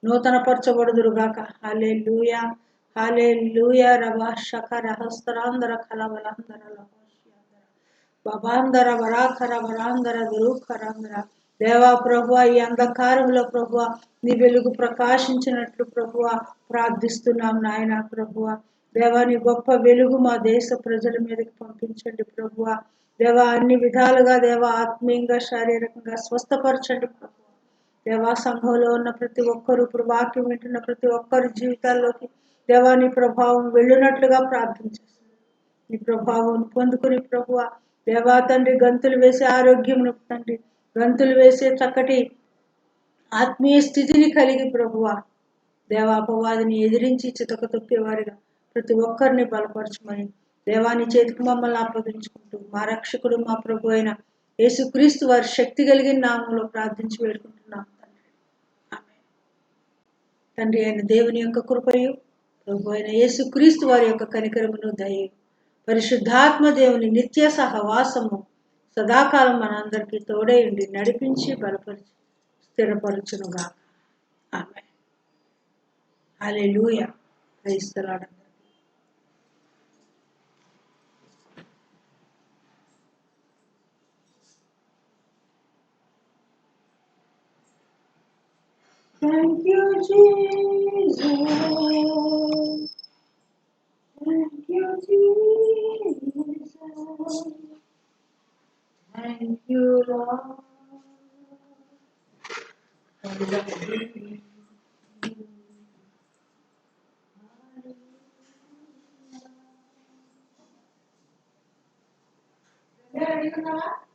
A: నూతన పరచబడుదురుగాక. హల్లెలూయా, హల్లెలూయా. రభ శకర హస్తరాంధర కలవలంధర బబాంధర వరాకర వరాంధర దురుఖరాంధర. దేవా ప్రభువా, ఈ అంధకారంలో ప్రభువా నీ వెలుగు ప్రకాశించినట్లు ప్రభువా ప్రార్థిస్తున్నాం నాయన ప్రభువా. దేవా, నీ గొప్ప వెలుగు మా దేశ ప్రజల మీదకి పంపించండి ప్రభువా. దేవా, అన్ని విధాలుగా దేవా ఆత్మీయంగా, శారీరకంగా స్వస్థపరచండి ప్రభువా. దేవా, సంఘంలో ఉన్న ప్రతి ఒక్కరూ, ఇప్పుడు వాక్యం వింటున్న ప్రతి ఒక్కరి జీవితాల్లోకి దేవా నీ ప్రభావం వెళ్ళునట్లుగా ప్రార్థన చేస్తుంది. నీ ప్రభావం పొందుకుని ప్రభువా దేవా తండ్రి గంతులు వేసే ఆరోగ్యమును తండ్రి, గంతులు వేసే చక్కటి ఆత్మీయ స్థితిని కలిగి ప్రభువా దేవా అపవాదిని ఎదిరించి చితక తొక్కేవారిగా ప్రతి ఒక్కరిని బలపరచమని దేవాని చేతికి మమ్మల్ని అప్పగించుకుంటూ మా రక్షకుడు మా ప్రభు అయిన యేసుక్రీస్తు వారి శక్తి కలిగిన నామంలో ప్రార్థించి వేడుకుంటున్నాం తండ్రి. ఆమేన్. తండ్రి అయిన దేవుని యొక్క కృపయు, ప్రభు అయిన యేసుక్రీస్తు వారి యొక్క కనికరమును, దయయు, పరిశుద్ధాత్మ దేవుని నిత్య సహవాసము సదాకాలం మనందరికీ తోడై ఉండి నడిపించి బలపరిచి స్థిరపరచునుగా. Amen. Hallelujah. Praise the lord. Thank you, Jesus. Thank you, Jesus. Thank you, Lord. Hallelujah.